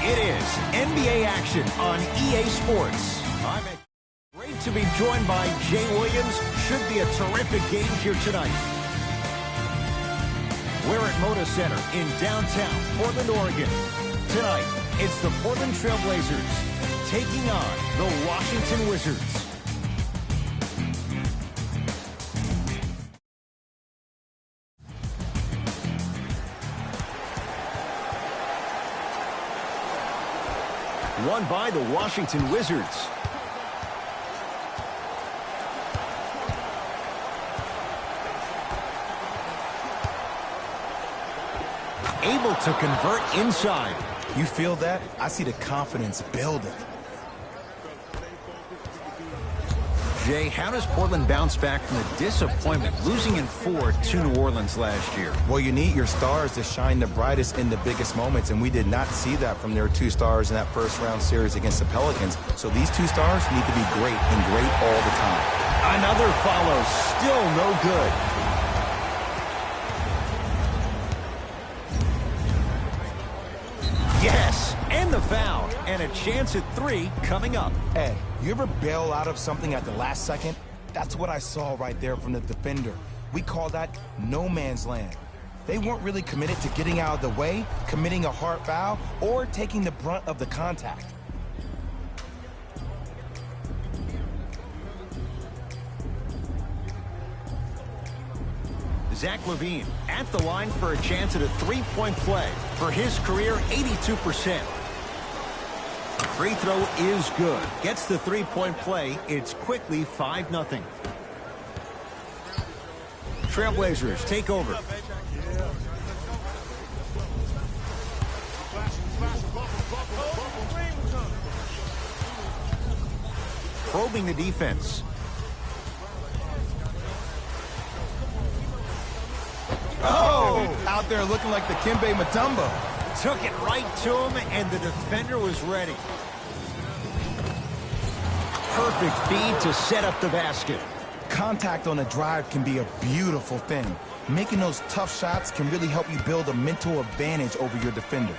It is NBA action on EA Sports. I'm great to be joined by Jay Williams. Should be a terrific game here tonight. We're at Moda Center in downtown Portland, Oregon. Tonight, it's the Portland Trail Blazers taking on the Washington Wizards. Won by the Washington Wizards. Able to convert inside. You feel that? I see the confidence building. Jay, how does Portland bounce back from the disappointment losing in 4 to New Orleans last year? Well, you need your stars to shine the brightest in the biggest moments, and we did not see that from their 2 stars in that first-round series against the Pelicans. So these 2 stars need to be great and great all the time. Another follow, still no good. Yes, and the foul, and a chance at 3 coming up. Ed, you ever bail out of something at the last second? That's what I saw right there from the defender. We call that no man's land. They weren't really committed to getting out of the way, committing a hard foul, or taking the brunt of the contact. Zach LaVine at the line for a chance at a 3-point play. For his career, 82%. Free throw is good. Gets the 3-point play. It's quickly 5-0. Trailblazers take over. Probing the defense. Oh! Out there looking like the Kimbe Mutombo. Took it right to him, and the defender was ready. Perfect feed to set up the basket. Contact on a drive can be a beautiful thing. Making those tough shots can really help you build a mental advantage over your defender.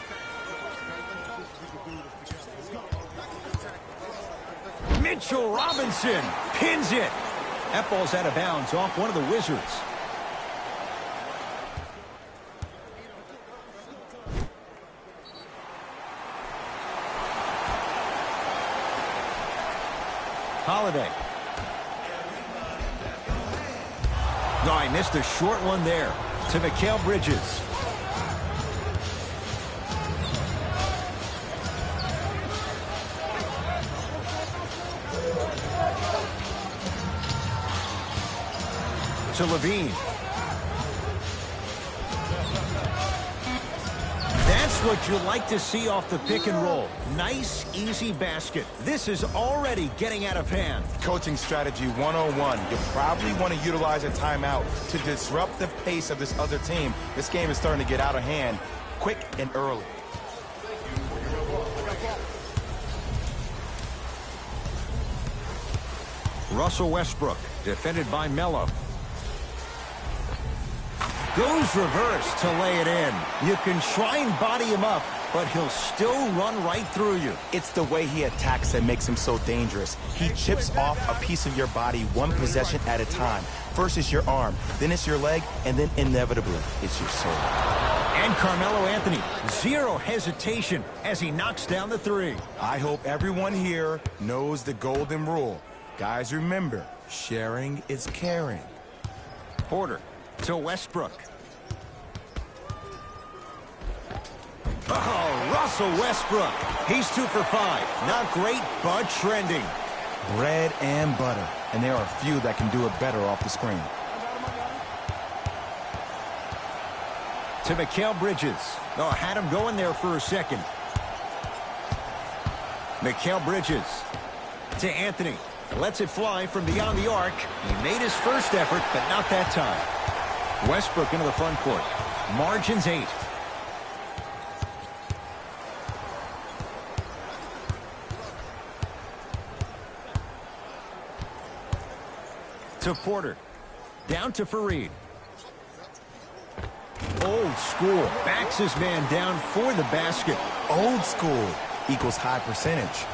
Mitchell Robinson pins it. That ball's out of bounds off one of the Wizards. Holiday. No, I missed a short one there to Mikal Bridges. To LaVine. That's what you like to see off the pick and roll. Nice, easy basket. This is already getting out of hand. Coaching strategy 101. You probably want to utilize a timeout to disrupt the pace of this other team. This game is starting to get out of hand quick and early. Russell Westbrook, defended by Melo. Goes reverse to lay it in. You can try and body him up, but he'll still run right through you. It's the way he attacks that makes him so dangerous. He chips off a piece of your body one possession at a time. First it's your arm, then it's your leg, and then inevitably it's your soul. And Carmelo Anthony, zero hesitation as he knocks down the 3. I hope everyone here knows the golden rule. Guys, remember, sharing is caring. Porter to Westbrook. Oh, Russell Westbrook. He's 2 for 5. Not great, but trending. Bread and butter. And there are a few that can do it better off the screen. To Mikal Bridges. Oh, had him going there for a second. Mikal Bridges to Anthony. Lets it fly from beyond the arc. He made his first effort, but not that time. Westbrook into the front court. Margins 8. To Porter. Down to Fareed. old school. Backs his man down for the basket. Old school equals high percentage.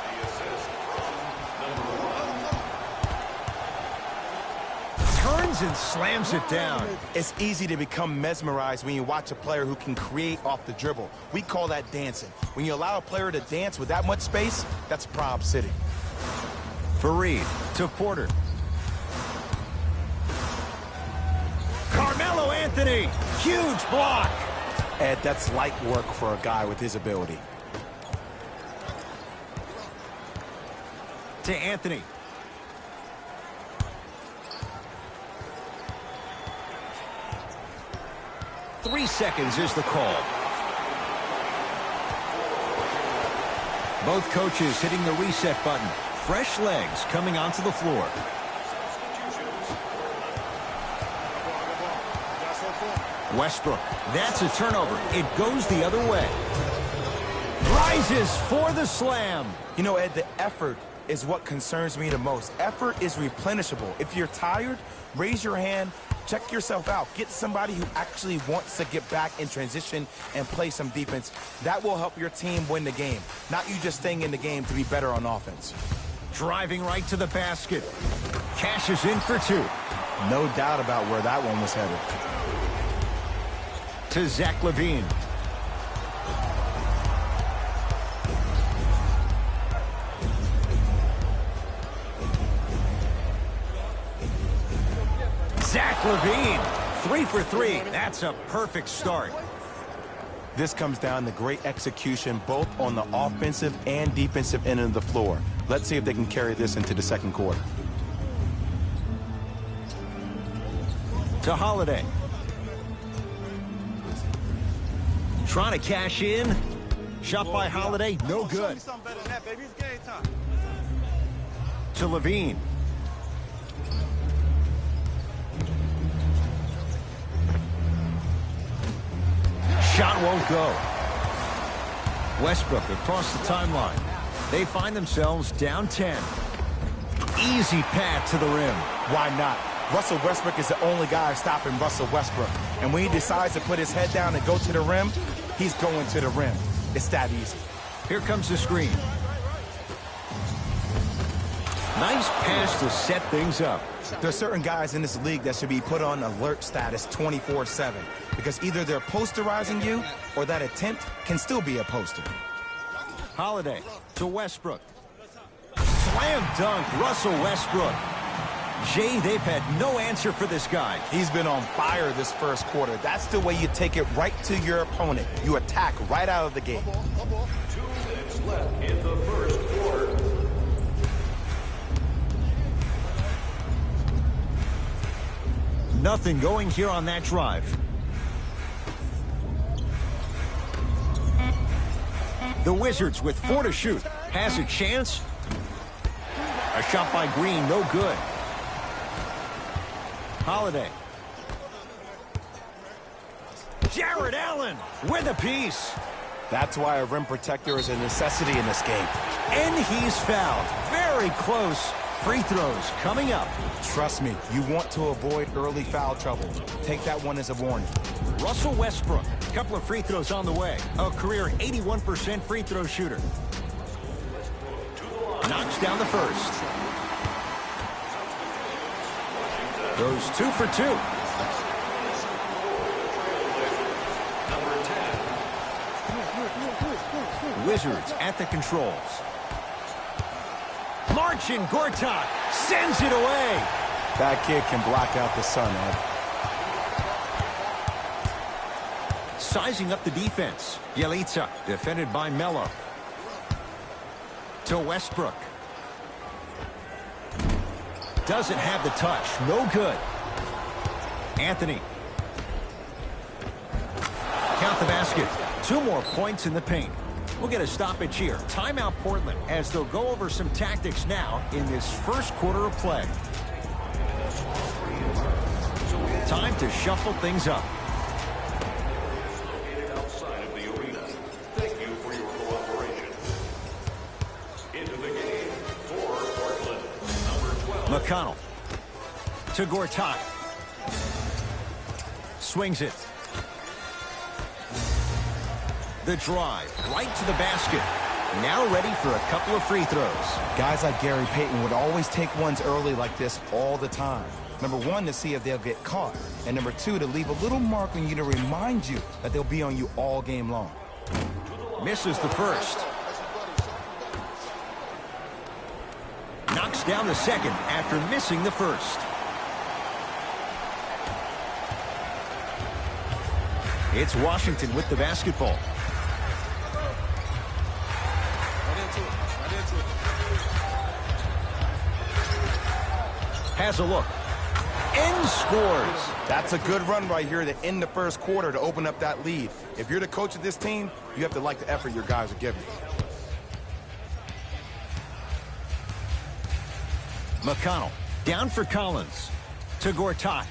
Turns and slams it down. It's easy to become mesmerized when you watch a player who can create off the dribble. We call that dancing. When you allow a player to dance with that much space, that's Prob City. Fareed to Porter. Carmelo Anthony, huge block. Ed, that's light work for a guy with his ability. To Anthony. 3 seconds is the call. Both coaches hitting the reset button. Fresh legs coming onto the floor. Westbrook. That's a turnover. It goes the other way. Rises for the slam. You know, Ed, the effort is what concerns me the most. Effort is replenishable. If you're tired, raise your hand, check yourself out. Get somebody who actually wants to get back in transition and play some defense. That will help your team win the game, not you just staying in the game to be better on offense. Driving right to the basket. Cashes in for two. No doubt about where that one was headed. To Zach LaVine. Zach LaVine, 3 for 3. That's a perfect start. This comes down to great execution both on the offensive and defensive end of the floor. Let's see if they can carry this into the second quarter. To Holiday. Trying to cash in. Shot by Holiday, no good. To LaVine. Shot won't go. Westbrook across the timeline. They find themselves down 10. Easy path to the rim. Why not? Russell Westbrook is the only guy stopping Russell Westbrook. And when he decides to put his head down and go to the rim, he's going to the rim. It's that easy. Here comes the screen. Nice pass to set things up. There are certain guys in this league that should be put on alert status 24/7 because either they're posterizing you or that attempt can still be a poster. Holiday to Westbrook. Slam dunk, Russell Westbrook. Jay, they've had no answer for this guy. He's been on fire this first quarter. That's the way you take it right to your opponent. You attack right out of the gate. 2 minutes left in the first quarter. Nothing going here on that drive. The Wizards with 4 to shoot. Has a chance. A shot by Green, no good. Holiday. Jared Allen with a piece. That's why a rim protector is a necessity in this game. And he's fouled. Very close. Free throws coming up. Trust me, you want to avoid early foul trouble. Take that one as a warning. Russell Westbrook, a couple of free throws on the way. A career 81% free throw shooter. Knocks down the first. Goes 2 for 2. Wizards at the controls. Marcin Gortat sends it away. That kid can block out the sun, Ed. Sizing up the defense. Bjelica defended by Melo. To Westbrook. Doesn't have the touch. No good. Anthony. Count the basket. 2 more points in the paint. We'll get a stoppage here. Timeout Portland as they'll go over some tactics now in this first quarter of play. Time to shuffle things up. Outside of the arena. Thank you for your cooperation. Into the game for Portland, number 12. McConnell to Gortat. Swings it. The drive right to the basket. Now ready for a couple of free throws. Guys like Gary Payton would always take ones early like this all the time. Number one, to see if they'll get caught. And number two, to leave a little mark on you to remind you that they'll be on you all game long. Misses the first. Knocks down the second after missing the first. It's Washington with the basketball. Has a look. And scores. That's a good run right here to end the first quarter to open up that lead. If you're the coach of this team, you have to like the effort your guys are giving. McConnell down for Collins. To Gortat.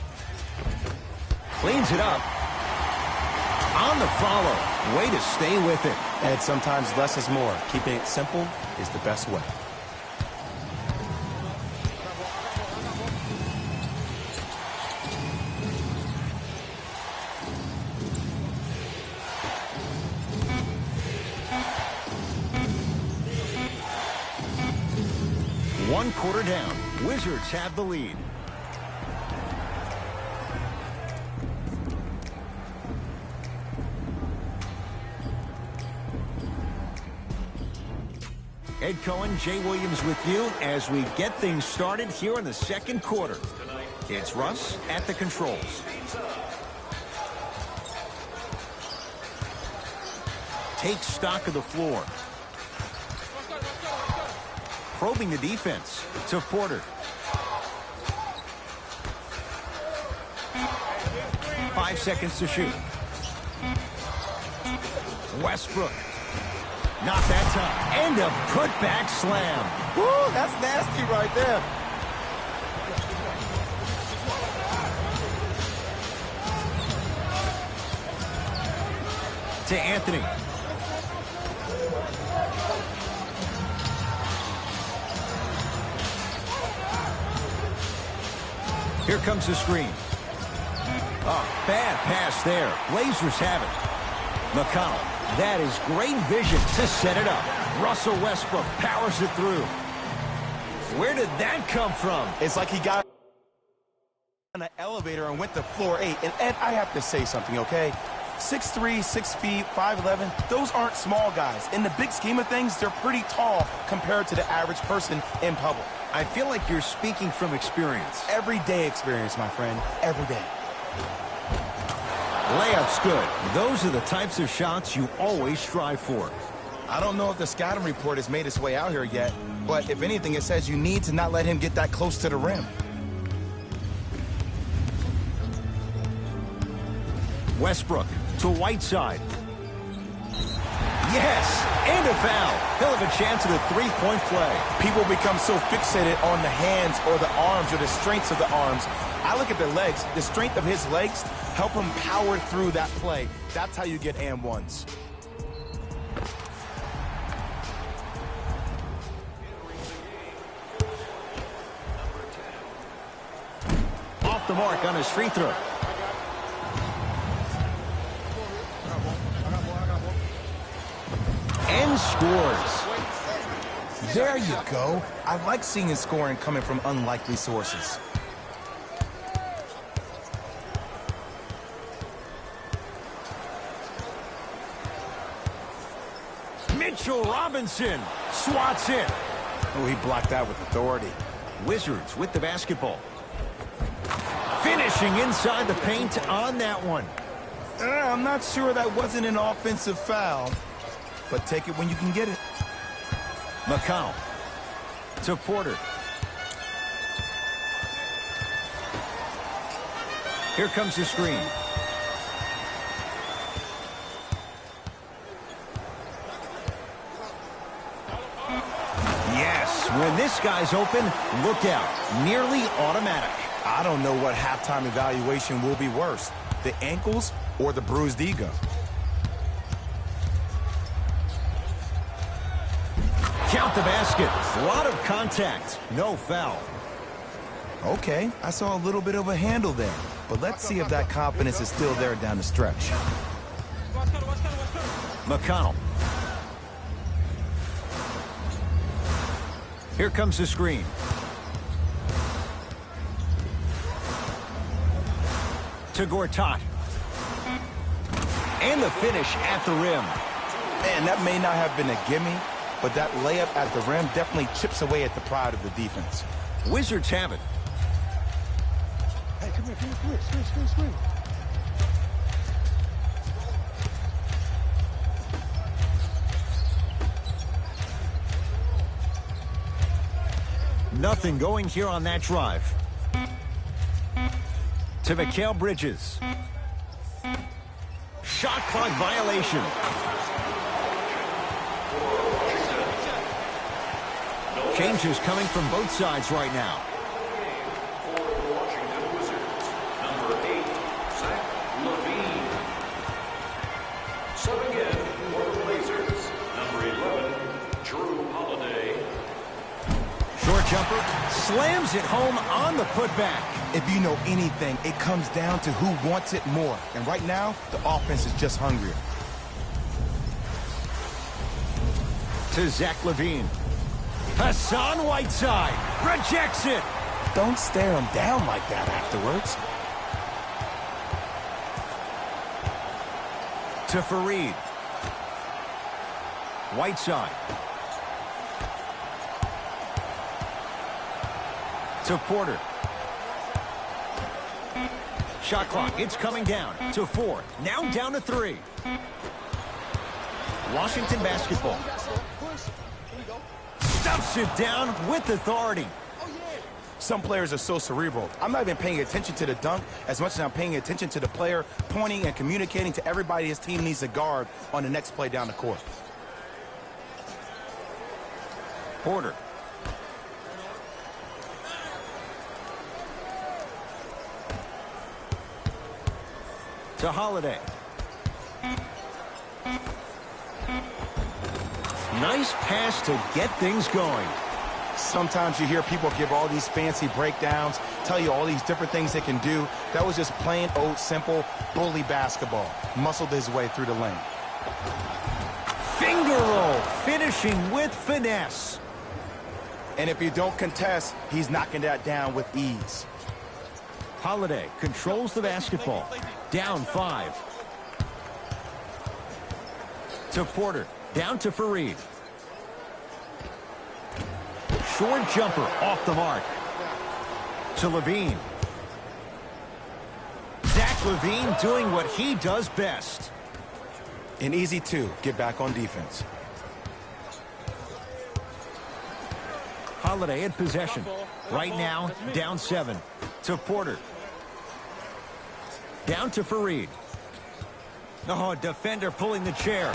Cleans it up. On the follow. Way to stay with it. And sometimes less is more. Keeping it simple is the best way. One quarter down. Wizards have the lead. Ed Cohen, Jay Williams with you as we get things started here in the second quarter. It's Russ at the controls. Takes stock of the floor. Probing the defense to Porter. 5 seconds to shoot. Westbrook. Not that time. And a putback slam. Woo, that's nasty right there. To Anthony. Here comes the screen. Oh, bad pass there. Blazers have it. McConnell. That is great vision to set it up. Russell Westbrook powers it through. Where did that come from? It's like he got on an elevator and went to floor 8. And Ed, I have to say something, okay? 6'3", 6 feet, 5'11", those aren't small guys. In the big scheme of things, they're pretty tall compared to the average person in public. I feel like you're speaking from experience. Everyday experience, my friend. Every day. Layup's good. Those are the types of shots you always strive for. I don't know if the scouting report has made its way out here yet, but if anything, it says you need to not let him get that close to the rim. Westbrook to Whiteside. Yes, and a foul. He'll have a chance at a three-point play. People become so fixated on the hands or the arms or the strengths of the arms. I look at the legs. The strength of his legs help him power through that play. That's how you get and ones. Off the mark on his free throw. And scores. There you go. I like seeing his scoring coming from unlikely sources. Mitchell Robinson swats it. Oh, he blocked that with authority. Wizards with the basketball. Finishing inside the paint on that one. I'm not sure that wasn't an offensive foul, but take it when you can get it. McConnell to Porter. Here comes the screen. Yes, when this guy's open, look out. Nearly automatic. I don't know what halftime evaluation will be worse, the ankles or the bruised ego. Count the basket. A lot of contact. No foul. Okay, I saw a little bit of a handle there, but let's see if that confidence is still there down the stretch. McConnell. Here comes the screen. To Gortat. And the finish at the rim. Man, that may not have been a gimme, but that layup at the rim definitely chips away at the pride of the defense. Wizards have it. Hey, come here, screen. Nothing going here on that drive. To Mikal Bridges. Shot clock violation. Changes coming from both sides right now. For the Washington Wizards, number 8, Zach LaVine. Subbing in for the Blazers, number 11, Drew Holiday. Short jumper, slams it home on the putback. If you know anything, it comes down to who wants it more. And right now, the offense is just hungrier. To Zach LaVine. Hassan Whiteside rejects it. Don't stare him down like that afterwards. To Fareed. Whiteside. To Porter. Shot clock, it's coming down to 4. Now down to 3. Washington basketball. Stuffs it down with authority. Some players are so cerebral. I'm not even paying attention to the dunk as much as I'm paying attention to the player pointing and communicating to everybody his team needs to guard on the next play down the court. Porter. To Holiday. Nice pass to get things going. Sometimes you hear people give all these fancy breakdowns, tell you all these different things they can do. That was just plain old simple bully basketball. Muscled his way through the lane. Finger roll, finishing with finesse. And if you don't contest, he's knocking that down with ease. Holiday controls the basketball. Down 5. To Porter. Down to Fareed. Short jumper off the mark. To LaVine. Zach LaVine doing what he does best. An easy 2. Get back on defense. Holiday in possession. Right now, down 7. To Porter. Down to Fareed. Oh, defender pulling the chair.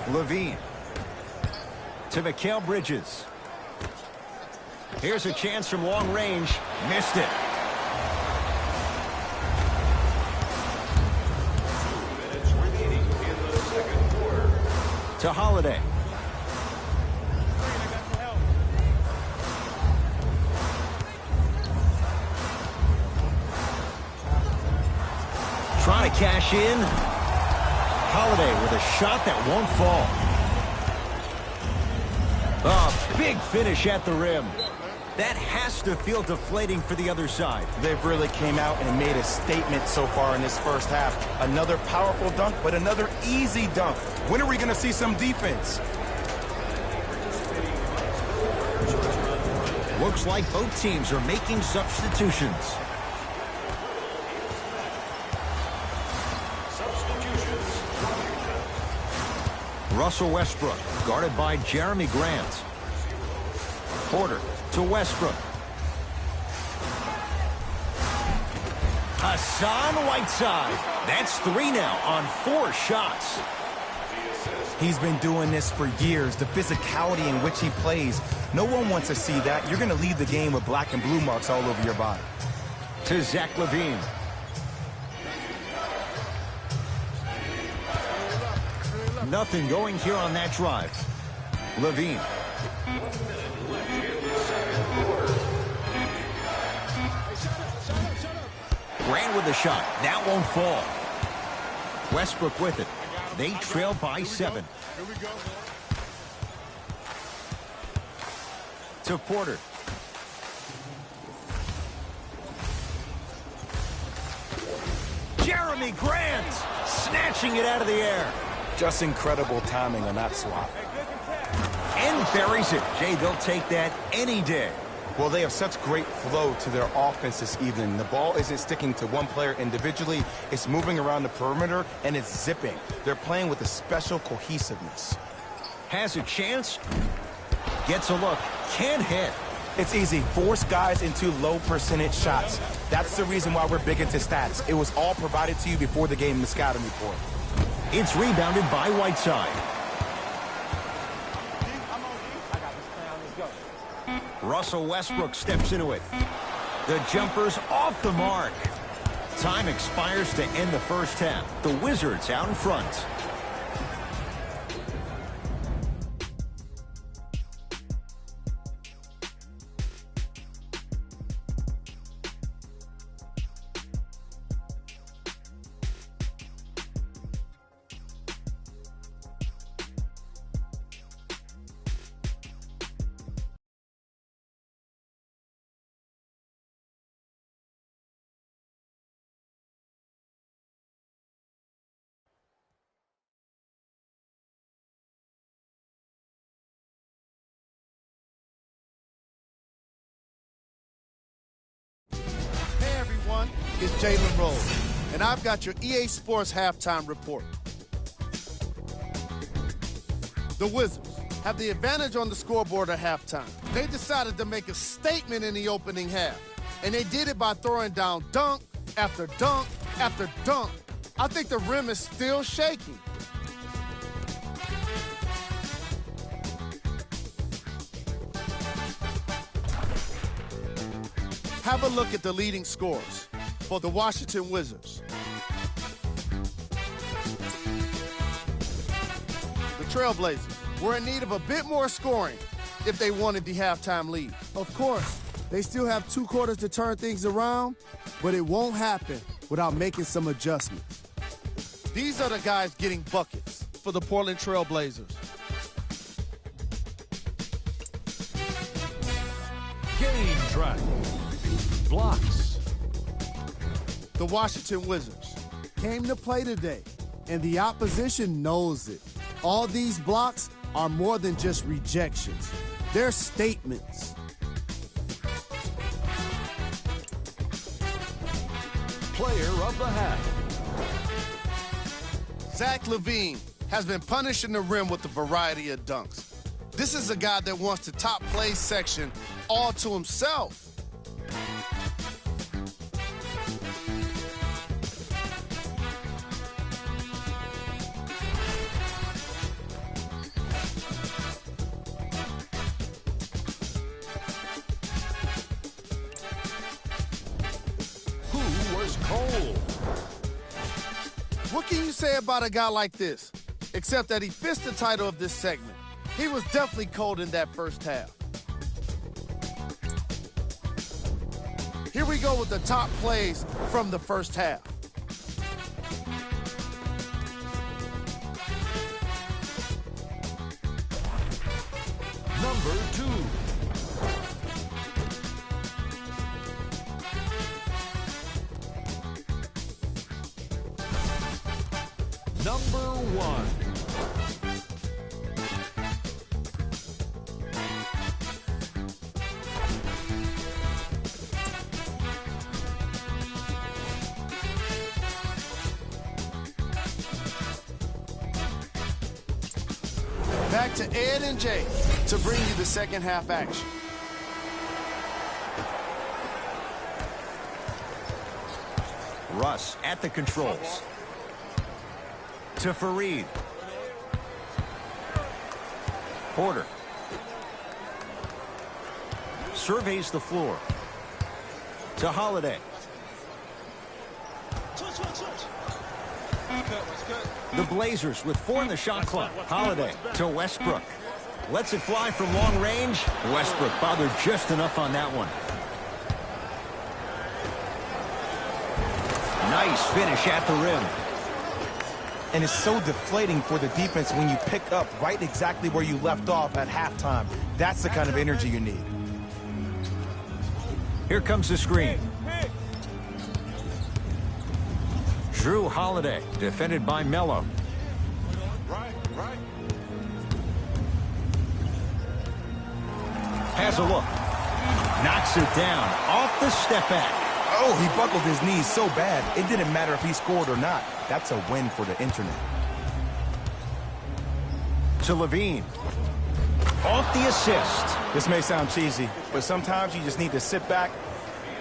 LaVine. To Mikal Bridges. Here's a chance from long range. Missed it. 2 minutes remaining in the second quarter. To Holiday. Trying to cash in. Holiday with a shot that won't fall. A big finish at the rim. That has to feel deflating for the other side. They've really came out and made a statement so far in this first half. Another powerful dunk, but another easy dunk. When are we going to see some defense? Looks like both teams are making substitutions. Russell Westbrook, guarded by Jeremy Grant. Porter to Westbrook. Hassan Whiteside. That's 3 now on 4 shots. He's been doing this for years. The physicality in which he plays. No one wants to see that. You're going to leave the game with black and blue marks all over your body. To Zach LaVine. Nothing going here on that drive. LaVine. Grant with the shot. That won't fall. Westbrook with it. They trail by 7. Here we go. To Porter. Jeremy Grant snatching it out of the air. Just incredible timing on that swap. And buries it. Jay, they'll take that any day. Well, they have such great flow to their offense this evening. The ball isn't sticking to one player individually. It's moving around the perimeter, and it's zipping. They're playing with a special cohesiveness. Has a chance. Gets a look. Can't hit. It's easy. Force guys into low percentage shots. That's the reason why we're big into stats. It was all provided to you before the game in the scouting report. It's rebounded by Whiteside. Russell Westbrook steps into it. The jumper's off the mark. Time expires to end the first half. The Wizards out in front. Hey everyone, it's Jalen Rose, and I've got your EA Sports halftime report. The Wizards have the advantage on the scoreboard at halftime. They decided to make a statement in the opening half, and they did it by throwing down dunk after dunk after dunk. I think the rim is still shaking. Have a look at the leading scorers for the Washington Wizards. The Trailblazers were in need of a bit more scoring if they wanted the halftime lead. Of course, they still have 2 quarters to turn things around, but it won't happen without making some adjustments. These are the guys getting buckets for the Portland Trailblazers. Game track. Blocks. The Washington Wizards came to play today, and the opposition knows it. All these blocks are more than just rejections. They're statements. Player of the half. Zach LaVine has been punishing the rim with a variety of dunks. This is a guy that wants the top play section all to himself. Who was cold? What can you say about a guy like this? Except that he fits the title of this segment. He was definitely cold in that first half. Here we go with the top plays from the first half. Number 2. Number 1. Back to Ed and Jay to bring you the second half action. Russ at the controls. To Fareed. Porter. Surveys the floor. To Holiday. The Blazers with 4 in the shot clock. Holiday to Westbrook. Lets it fly from long range. Westbrook bothered just enough on that one. Nice finish at the rim. And it's so deflating for the defense when you pick up right exactly where you left off at halftime. That's the kind of energy you need. Here comes the screen. Drew Holiday, defended by Melo. Has a look. Knocks it down off the step back. Oh, he buckled his knees so bad, it didn't matter if he scored or not. That's a win for the internet. To Levine. Off the assist. This may sound cheesy, but sometimes you just need to sit back,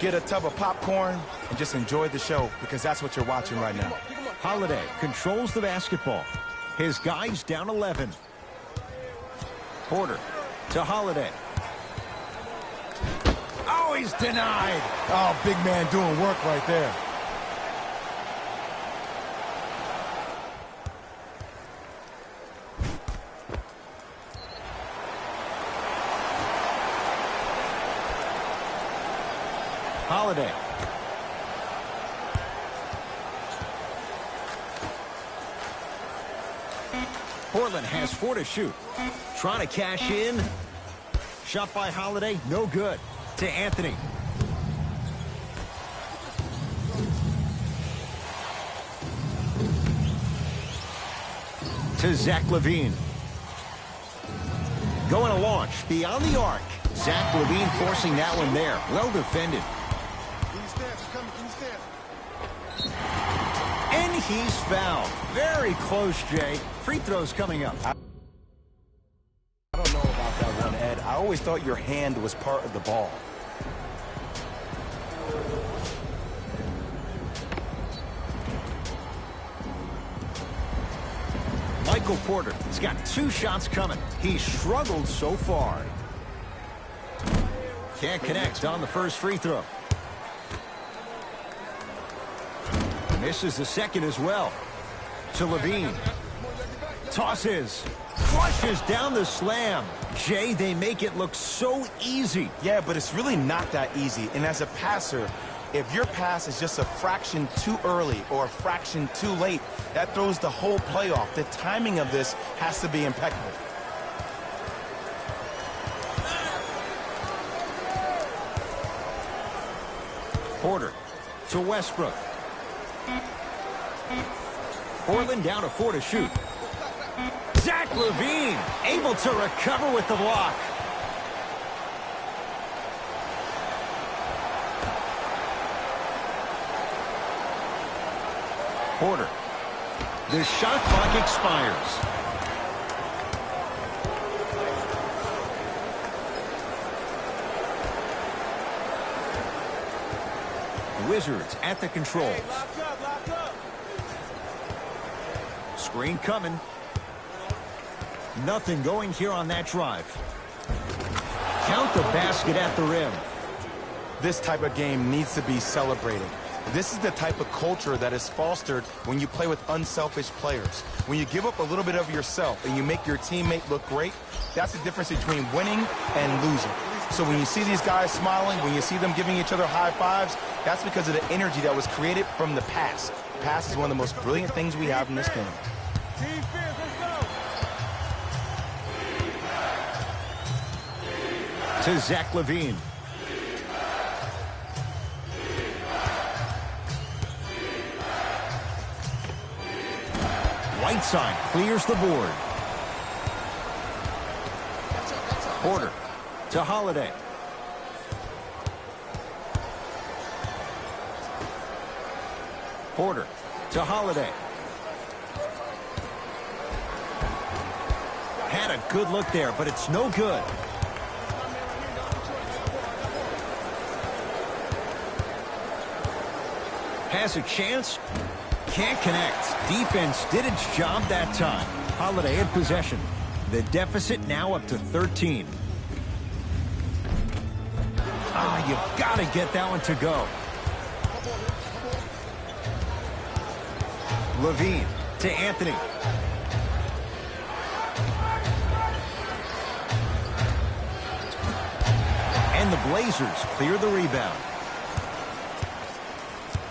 get a tub of popcorn, and just enjoy the show, because that's what you're watching right now. Holiday controls the basketball. His guys down 11. Porter to Holiday. Oh, he's denied. Oh, big man doing work right there. Holiday. Portland has 4 to shoot. Trying to cash in. Shot by Holiday, no good. To Anthony. To Zach Levine. Going to launch beyond the arc. Zach Levine forcing that one there. Well defended. And he's fouled. Very close, Jay. Free throws coming up. I don't know about that one, Ed. I always thought your hand was part of the ball. Michael Porter has got 2 shots coming. He's struggled so far. Can't connect on the first free throw. Misses the second as well. To Levine. Tosses. Flushes down the slam. Jay, they make it look so easy. Yeah, but it's really not that easy. And as a passer, if your pass is just a fraction too early or a fraction too late, that throws the whole play off. The timing of this has to be impeccable. Porter to Westbrook. Portland down to 4 to shoot. Zach Levine able to recover with the block. Porter. The shot clock expires. Wizards at the controls. Screen coming. Nothing going here on that drive. Count the basket at the rim. This type of game needs to be celebrated. This is the type of culture that is fostered when you play with unselfish players. When you give up a little bit of yourself and you make your teammate look great, that's the difference between winning and losing. So when you see these guys smiling, when you see them giving each other high fives, that's because of the energy that was created from the pass. Pass is one of the most brilliant things we have in this game. To Zach Levine. Whiteside clears the board. Porter to Holiday. Porter to Holiday. Had a good look there, but it's no good. Has a chance. Can't connect. Defense did its job that time. Holiday in possession. The deficit now up to 13. You've got to get that one to go. Levine to Anthony. And the Blazers clear the rebound.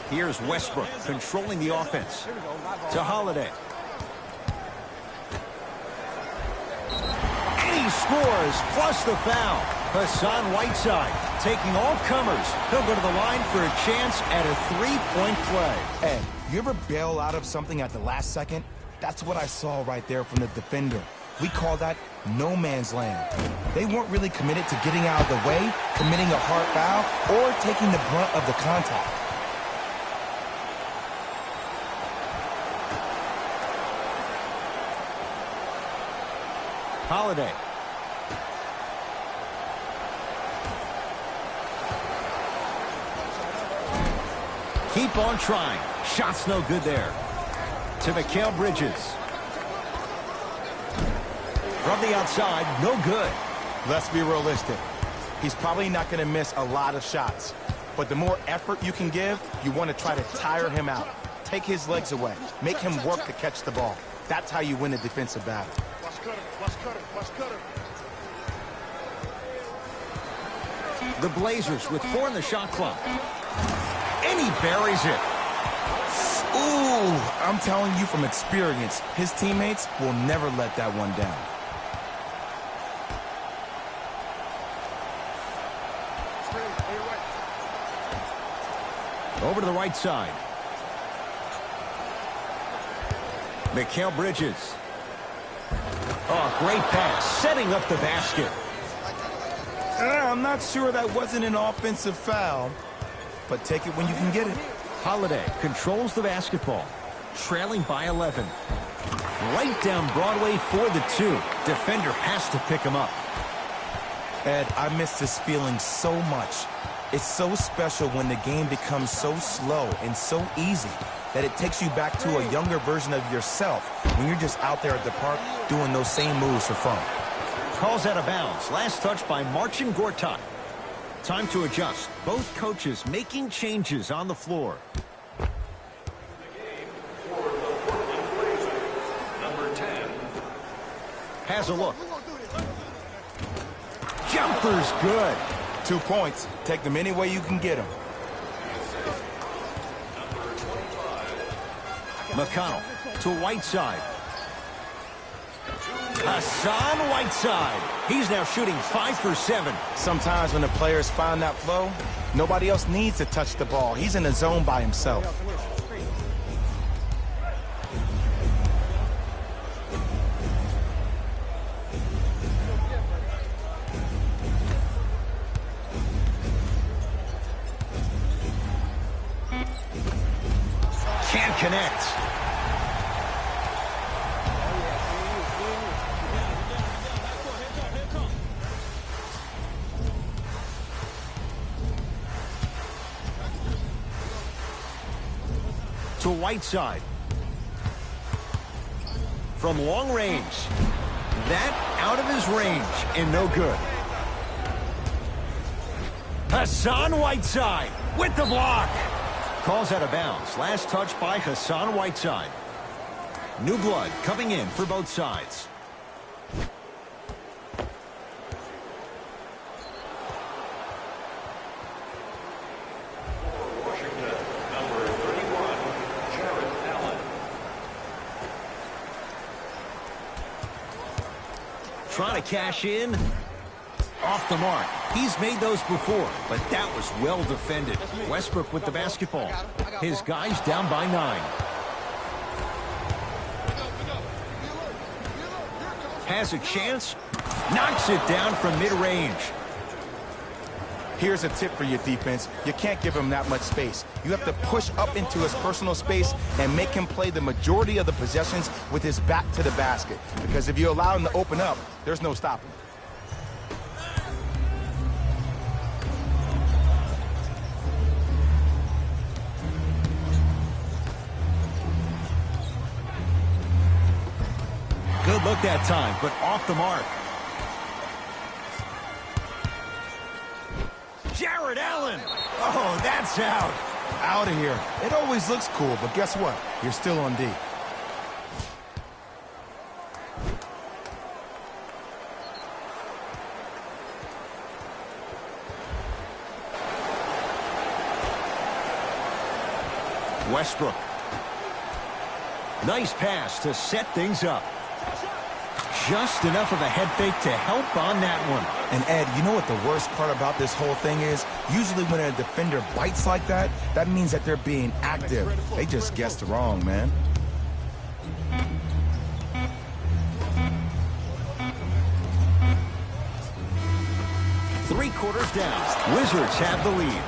Here's Westbrook controlling the offense. To Holiday. And he scores, plus the foul. Hassan Whiteside taking all comers. He'll go to the line for a chance at a three-point play. Ed, you ever bail out of something at the last second? That's what I saw right there from the defender. We call that no man's land. They weren't really committed to getting out of the way, committing a hard foul, or taking the brunt of the contact. Holiday. Keep on trying. Shot's no good there. To Mikal Bridges. From the outside, no good. Let's be realistic. He's probably not going to miss a lot of shots. But the more effort you can give, you want to try to tire him out. Take his legs away. Make him work to catch the ball. That's how you win a defensive battle. The Blazers with 4 in the shot clock. And he buries it. Ooh, I'm telling you from experience, his teammates will never let that one down. Over to the right side. Mikal Bridges. Oh, great pass, setting up the basket. I'm not sure that wasn't an offensive foul, but take it when you can get it. Holiday controls the basketball, trailing by 11. Right down Broadway for the 2. Defender has to pick him up. Ed, I miss this feeling so much. It's so special when the game becomes so slow and so easy that it takes you back to a younger version of yourself when you're just out there at the park doing those same moves for fun. Calls out of bounds. Last touch by Marcin Gortat. Time to adjust. Both coaches making changes on the floor. Number 10. Has a look. Jumper's good. 2 points. Take them any way you can get them. McConnell to Whiteside. Hassan Whiteside. He's now shooting 5 for 7. Sometimes when the players find that flow, nobody else needs to touch the ball. He's in the zone by himself. Can't connect. To Whiteside. From long range. That out of his range and no good. Hassan Whiteside with the block. Calls out of bounds. Last touch by Hassan Whiteside. New blood coming in for both sides. Washington, number 31, Jarrett Allen. Trying to cash in. Off the mark. He's made those before, but that was well defended. Westbrook with the basketball. His guys down by 9. Has a chance. Knocks it down from mid-range. Here's a tip for your defense. You can't give him that much space. You have to push up into his personal space and make him play the majority of the possessions with his back to the basket. Because if you allow him to open up, there's no stopping. Good look that time, but off the mark. Jarrett Allen. Oh, that's out. Out of here. It always looks cool, but guess what? You're still on D. Westbrook. Nice pass to set things up. Just enough of a head fake to help on that one. And Ed, you know what the worst part about this whole thing is? Usually when a defender bites like that, that means that they're being active. They just guessed wrong, man. Three-quarters down. Wizards have the lead.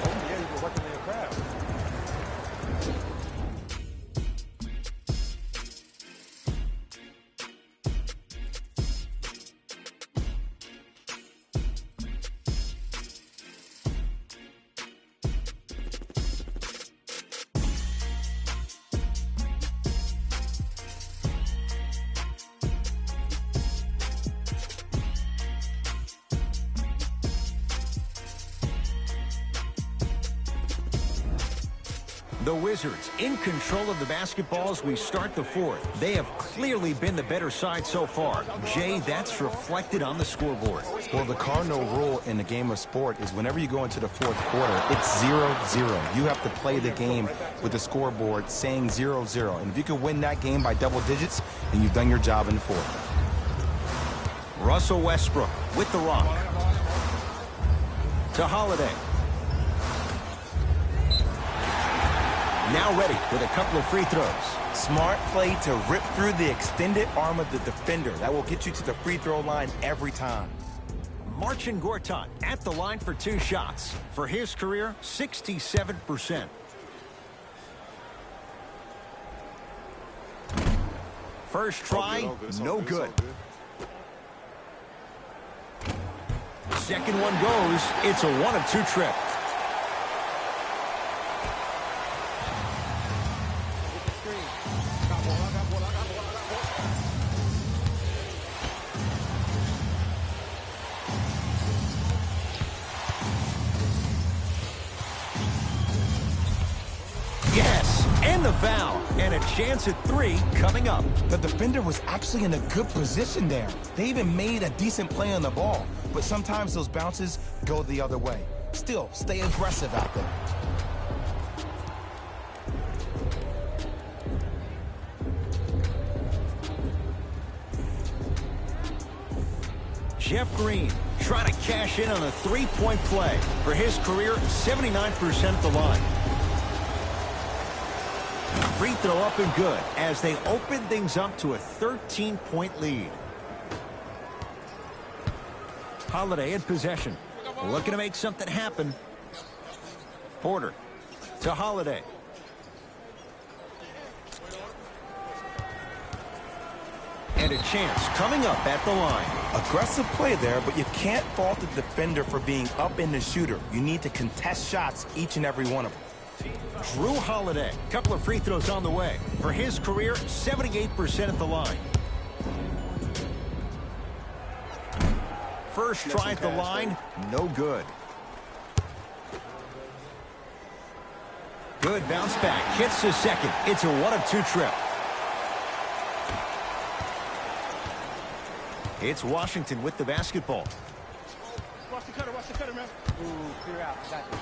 The Wizards in control of the basketball as we start the fourth. They have clearly been the better side so far. Jay, that's reflected on the scoreboard. Well, the cardinal rule in the game of sport is whenever you go into the fourth quarter, it's 0-0. You have to play the game with the scoreboard saying 0-0. And if you can win that game by double digits, then you've done your job in the fourth. Russell Westbrook with the rock. To Holiday. Now ready with a couple of free throws. Smart play to rip through the extended arm of the defender. That will get you to the free throw line every time. Marcin Gortat at the line for 2 shots. For his career, 67%. First try, no good. Second one goes. It's a 1-of-2 trip. Yes, and the foul. And a chance at 3 coming up. The defender was actually in a good position there. They even made a decent play on the ball. But sometimes those bounces go the other way. Still, stay aggressive out there. Jeff Green trying to cash in on a 3-point play. For his career, 79% at the line. Free throw up and good as they open things up to a 13-point lead. Holiday in possession. Looking to make something happen. Porter to Holiday. And a chance coming up at the line. Aggressive play there, but you can't fault the defender for being up in the shooter. You need to contest shots, each and every one of them. Drew Holiday, couple of free throws on the way. For his career, 78% at the line. First try at the line, no good. Good bounce back, hits the second. It's a 1-of-2 trip. It's Washington with the basketball. Watch the cutter, man. Ooh, clear out. Got it.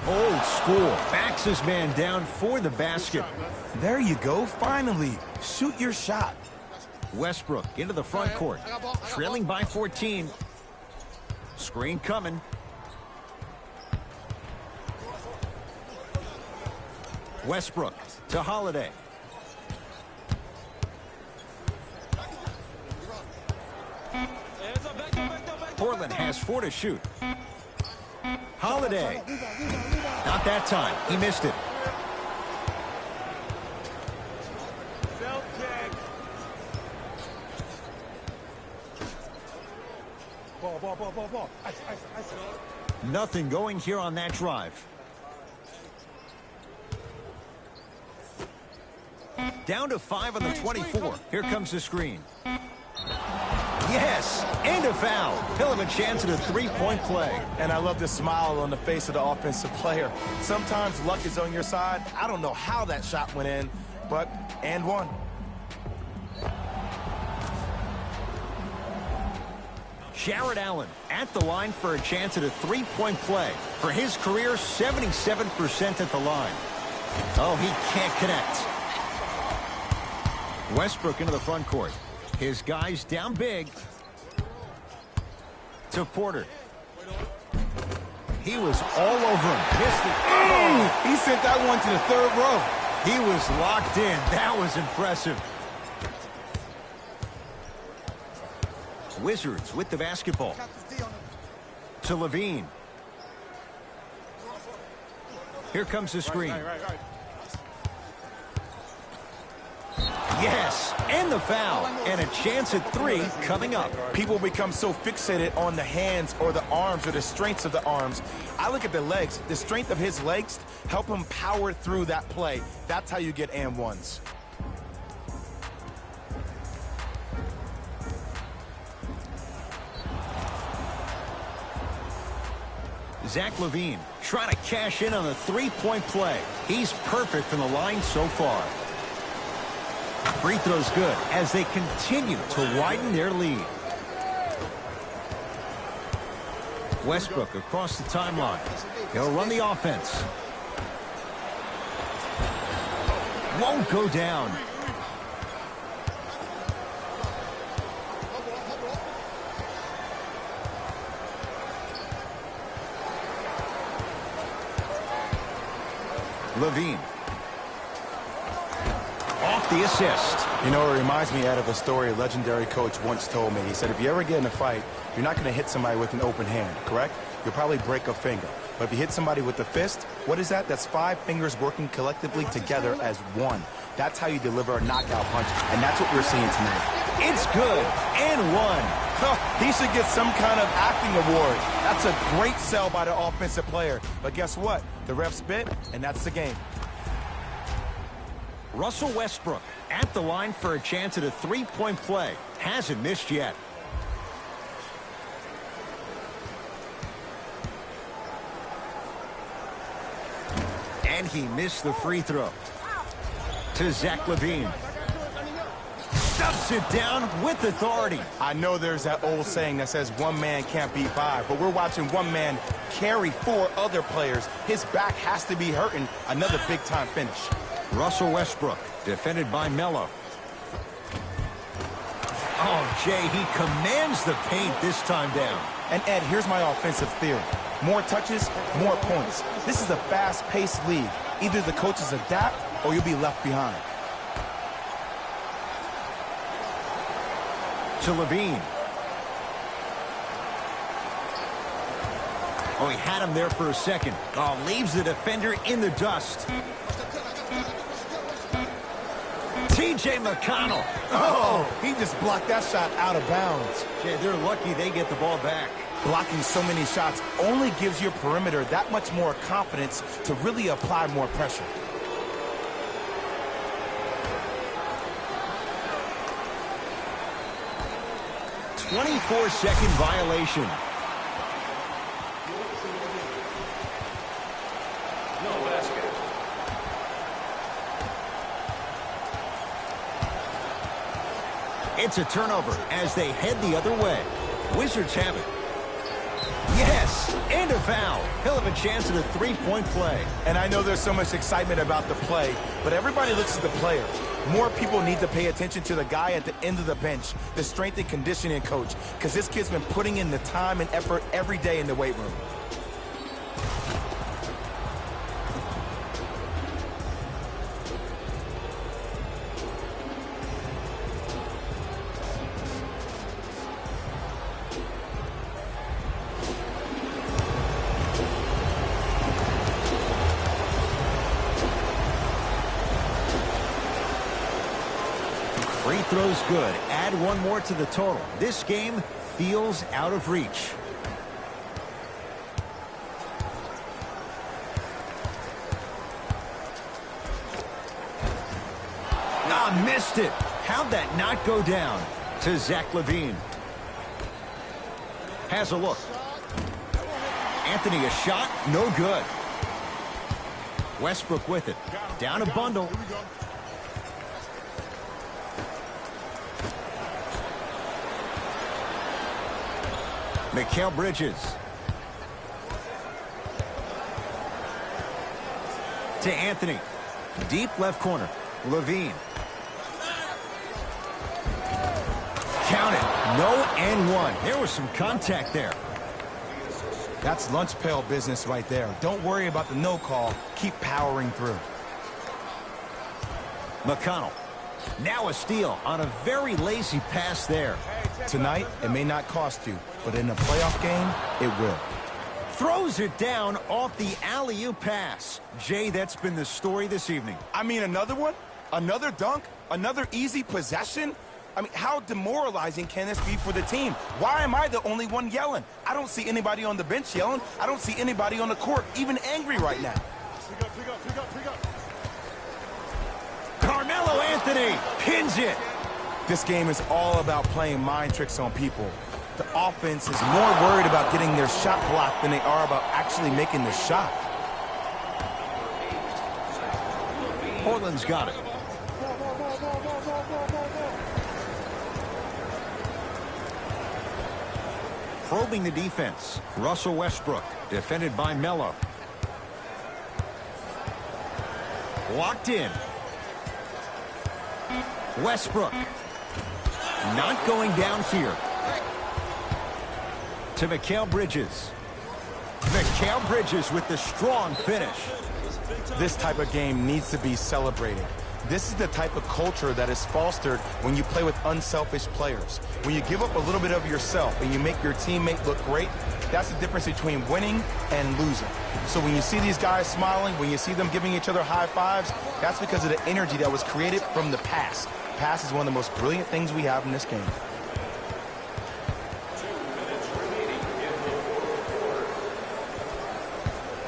Old school. Backs his man down for the basket. There you go. Finally. Shoot your shot. Westbrook into the front court. Trailing by 14. Screen coming. Westbrook to Holiday. Portland has 4 to shoot. Holiday. Not that time. He missed it. Ball. Ice. Nothing going here on that drive. Down to 5 on the 24. Here comes the screen. Yes, and a foul. He'll have a chance at a 3-point play. And I love the smile on the face of the offensive player. Sometimes luck is on your side. I don't know how that shot went in, but and one. Jarrett Allen at the line for a chance at a 3-point play. For his career, 77% at the line. Oh, he can't connect. Westbrook into the front court. His guys down big. To Porter. He was all over him. Missed it. Oh, he sent that one to the third row. He was locked in. That was impressive. Wizards with the basketball. To Levine. Here comes the screen. Right. Yes, and the foul. And a chance at 3 coming up. People become so fixated on the hands or the arms or the strengths of the arms. I look at the legs. The strength of his legs help him power through that play. That's how you get and ones. Zach Levine trying to cash in on the three-point play. He's perfect from the line so far. Free throw's good as they continue to widen their lead. Westbrook across the timeline. He'll run the offense. Won't go down. Levine. Off the assist. You know, it reminds me out of a story a legendary coach once told me. He said, if you ever get in a fight, you're not going to hit somebody with an open hand, correct? You'll probably break a finger. But if you hit somebody with a fist, what is that? That's 5 fingers working collectively together as one. That's how you deliver a knockout punch, and that's what we're seeing tonight. It's good, and 1. He should get some kind of acting award. That's a great sell by the offensive player. But guess what? The ref spit, and that's the game. Russell Westbrook at the line for a chance at a three-point play. Hasn't missed yet. And he missed the free throw. To Zach Levine. Stuffs it down with authority. I know there's that old saying that says one man can't beat 5, but we're watching one man carry 4 other players. His back has to be hurting. Another big-time finish. Russell Westbrook, defended by Melo. Oh, Jay, he commands the paint this time down. And Ed, here's my offensive theory. More touches, more points. This is a fast-paced league. Either the coaches adapt or you'll be left behind. To Levine. Oh, he had him there for a second. Oh, leaves the defender in the dust. T.J. McConnell. Oh, he just blocked that shot out of bounds. Jay, they're lucky they get the ball back. Blocking so many shots only gives your perimeter that much more confidence to really apply more pressure. "24-second violation. No basket. It's a turnover as they head the other way. Wizards have it. Yes, and a foul. He'll have a chance at a three-point play. And I know there's so much excitement about the play, but everybody looks at the player. More people need to pay attention to the guy at the end of the bench, the strength and conditioning coach, because this kid's been putting in the time and effort every day in the weight room. Free throw's good. Add one more to the total. This game feels out of reach. Ah, missed it. How'd that not go down? To Zach Levine. Has a look. Anthony, a shot, no good. Westbrook with it. Down a bundle. Mikal Bridges. To Anthony. Deep left corner. Levine. Count it. No and one. There was some contact there. That's lunch pail business right there. Don't worry about the no call. Keep powering through. McConnell. Now a steal on a very lazy pass there. Tonight, it may not cost you, but in a playoff game, it will. Throws it down off the alley-oop pass. Jay, that's been the story this evening. I mean, another one? Another dunk? Another easy possession? I mean, how demoralizing can this be for the team? Why am I the only one yelling? I don't see anybody on the bench yelling. I don't see anybody on the court even angry right now. Pick up. Carmelo Anthony pins it. This game is all about playing mind tricks on people. The offense is more worried about getting their shot blocked than they are about actually making the shot. Portland's got it. Probing the defense. Russell Westbrook, defended by Melo. Locked in. Westbrook. Not going down here. To Mikal Bridges. Mikal Bridges with the strong finish. This type of game needs to be celebrated. This is the type of culture that is fostered when you play with unselfish players. When you give up a little bit of yourself and you make your teammate look great, that's the difference between winning and losing. So when you see these guys smiling, when you see them giving each other high fives, that's because of the energy that was created from the pass. Pass is one of the most brilliant things we have in this game.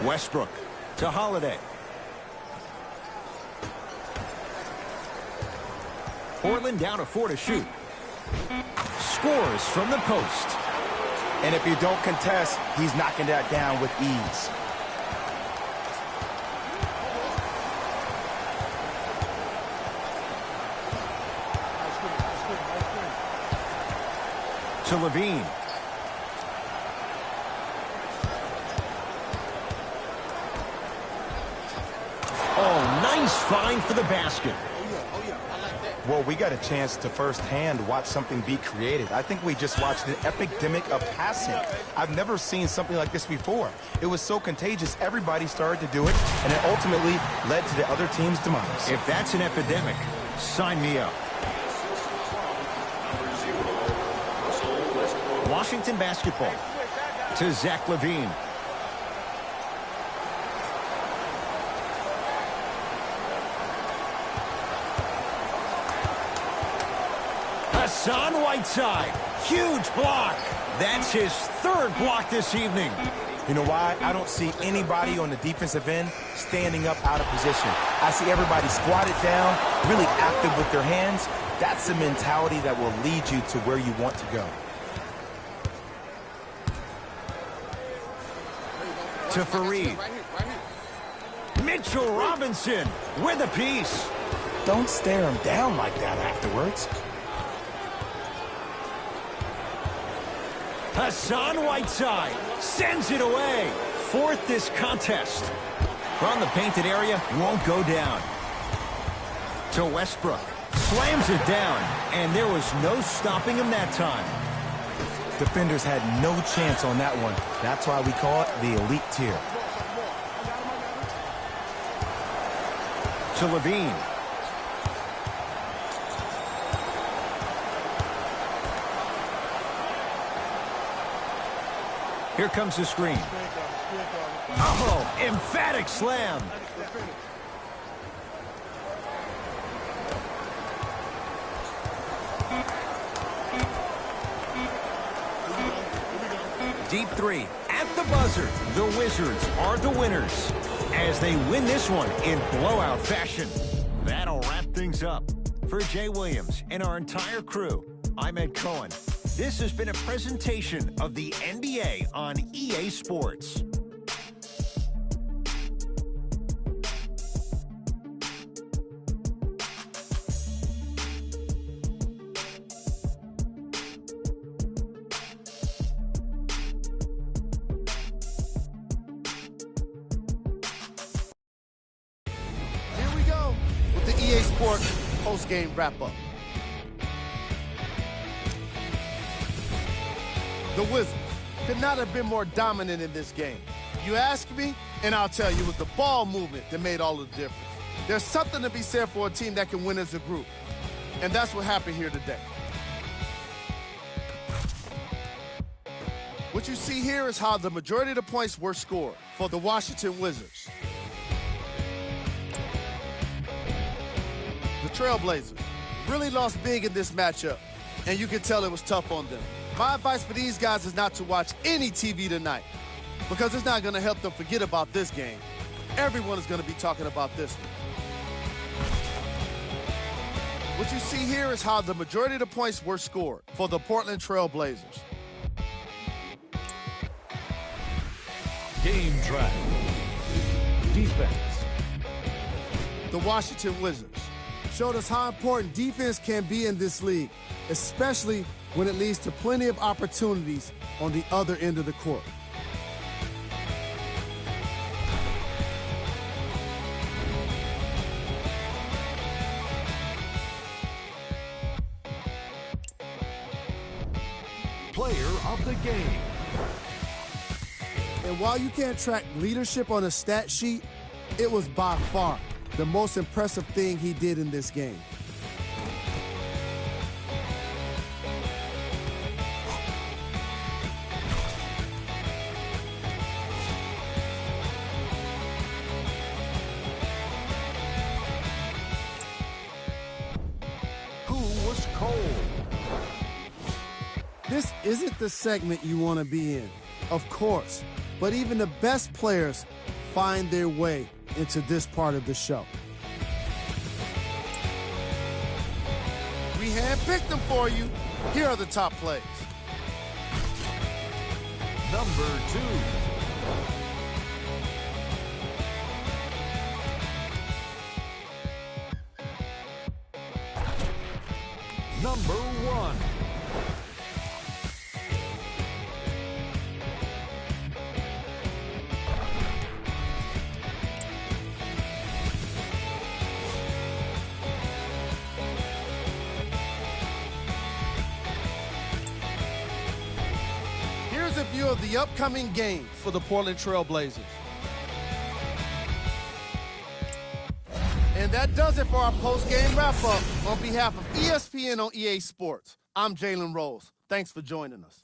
Westbrook to Holiday. Portland down to 4 to shoot. Scores from the post. And if you don't contest, he's knocking that down with ease. To Levine. Oh, nice find for the basket. Well, we got a chance to firsthand watch something be created. I think we just watched an epidemic of passing. I've never seen something like this before. It was so contagious, everybody started to do it, and it ultimately led to the other team's demise. If that's an epidemic, sign me up. Washington basketball to Zach LaVine. Hassan Whiteside, huge block. That's his third block this evening. You know why? I don't see anybody on the defensive end standing up out of position. I see everybody squatted down, really active with their hands. That's the mentality that will lead you to where you want to go. To Fareed. Mitchell Robinson with a piece. Don't stare him down like that afterwards. Hassan Whiteside sends it away. Fourth this contest. From the painted area, won't go down. To Westbrook. Slams it down, and there was no stopping him that time. Defenders had no chance on that one. That's why we call it the elite tier. To Levine. Here comes the screen. Oh, emphatic slam. Deep three at the buzzer. The Wizards are the winners as they win this one in blowout fashion. That'll wrap things up. For Jay Williams and our entire crew, I'm Ed Cohen. This has been a presentation of the NBA on EA Sports. Here we go. EA Sports post-game wrap-up. The Wizards could not have been more dominant in this game. You ask me, and I'll tell you, it was the ball movement that made all the difference. There's something to be said for a team that can win as a group, and that's what happened here today. What you see here is how the majority of the points were scored for the Washington Wizards. The Trailblazers really lost big in this matchup, and you can tell it was tough on them. My advice for these guys is not to watch any TV tonight, because it's not going to help them forget about this game. Everyone is going to be talking about this one. What you see here is how the majority of the points were scored for the Portland Trailblazers. Game track. Defense. The Washington Wizards showed us how important defense can be in this league, especially when it leads to plenty of opportunities on the other end of the court. Player of the game. And while you can't track leadership on a stat sheet, it was by far the most impressive thing he did in this game. Who was cold? This isn't the segment you want to be in, of course, but even the best players find their way into this part of the show. We handpicked them for you. Here are the top plays. Number 2. Number 1. Here's a view of the upcoming games for the Portland Trailblazers. And that does it for our post-game wrap-up. On behalf of ESPN on EA Sports, I'm Jalen Rose. Thanks for joining us.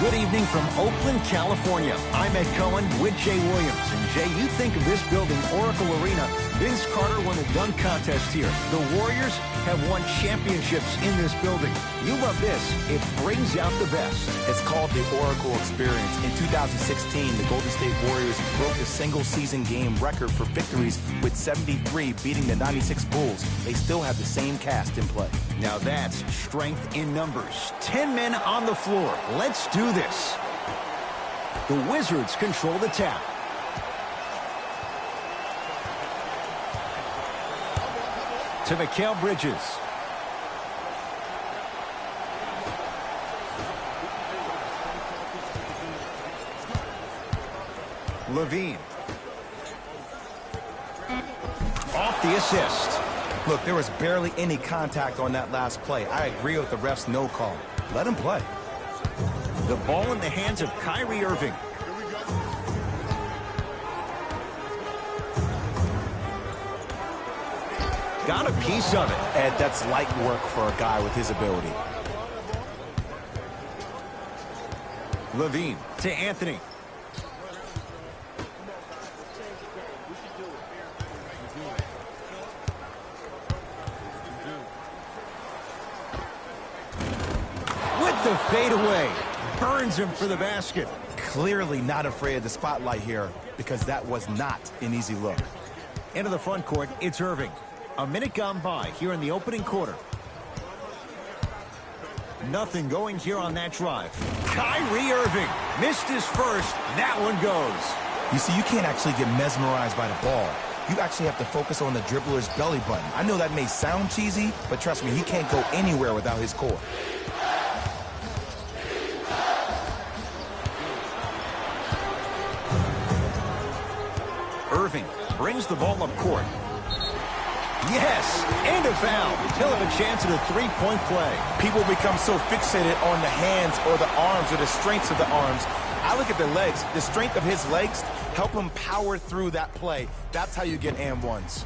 Good evening from Oakland, California. I'm Ed Cohen with Jay Williams. And Jay, you think of this building, Oracle Arena. Vince Carter won the dunk contest here. The Warriors have won championships in this building. You love this. It brings out the best. It's called the Oracle Experience. In 2016, the Golden State Warriors broke the single-season game record for victories with 73, beating the 96 Bulls. They still have the same cast in play. Now that's strength in numbers. 10 men on the floor. Let's do this. The Wizards control the tap. To Mikal Bridges. Levine. Off the assist. Look, there was barely any contact on that last play. I agree with the ref's no call. Let him play. The ball in the hands of Kyrie Irving. Got a piece of it. Ed, that's light work for a guy with his ability. Levine to Anthony. With the fadeaway. Burns him for the basket. Clearly not afraid of the spotlight here because that was not an easy look. Into the front court, it's Irving. A minute gone by here in the opening quarter. Nothing going here on that drive. Kyrie Irving missed his first. That one goes. You see, you can't actually get mesmerized by the ball. You actually have to focus on the dribbler's belly button. I know that may sound cheesy, but trust me, he can't go anywhere without his core. Irving brings the ball up court. Yes, and a foul. He'll have a chance at a three-point play. People become so fixated on the hands or the arms or the strengths of the arms. I look at the legs. The strength of his legs help him power through that play. That's how you get and ones.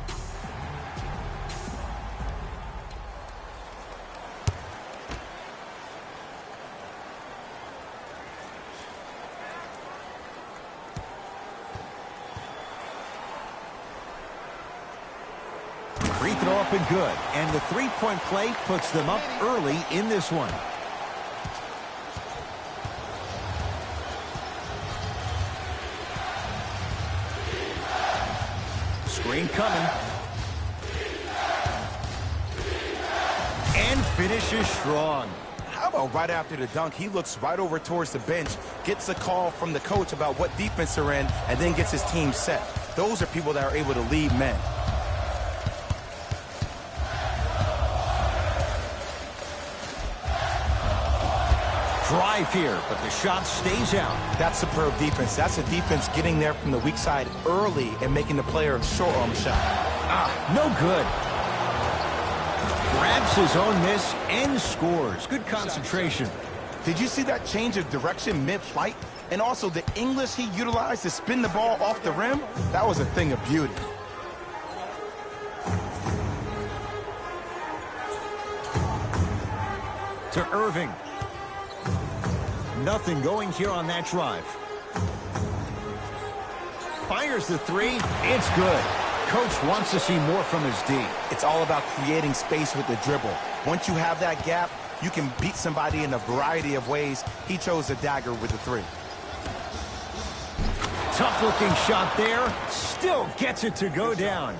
Free throw up and good. And the three-point play puts them up early in this one. Screen coming. And finishes strong. How about right after the dunk, he looks right over towards the bench, gets a call from the coach about what defense they're in, and then gets his team set. Those are people that are able to lead men. Drive here, but the shot stays out. That's superb defense. That's a defense getting there from the weak side early and making the player a short arm shot. No good. Grabs his own miss and scores. Good concentration. Did you see that change of direction mid-flight? And also the English he utilized to spin the ball off the rim? That was a thing of beauty. To Irving. Nothing going here on that drive. Fires the three. It's good. Coach wants to see more from his D. It's all about creating space with the dribble. Once you have that gap, you can beat somebody in a variety of ways. He chose a dagger with the three. Tough-looking shot there. Still gets it to go down.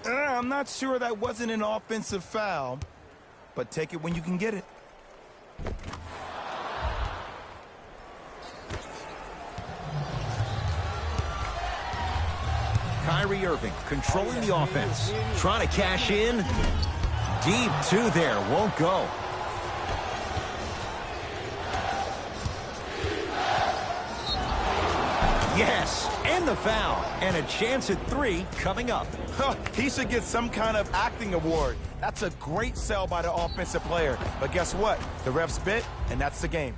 I'm not sure that wasn't an offensive foul, but take it when you can get it. Kyrie Irving controlling the offense. Trying to cash in. Deep two there. Won't go. Yes, and the foul. And a chance at three coming up. He should get some kind of acting award. That's a great sell by the offensive player. But guess what? The refs bit, and that's the game.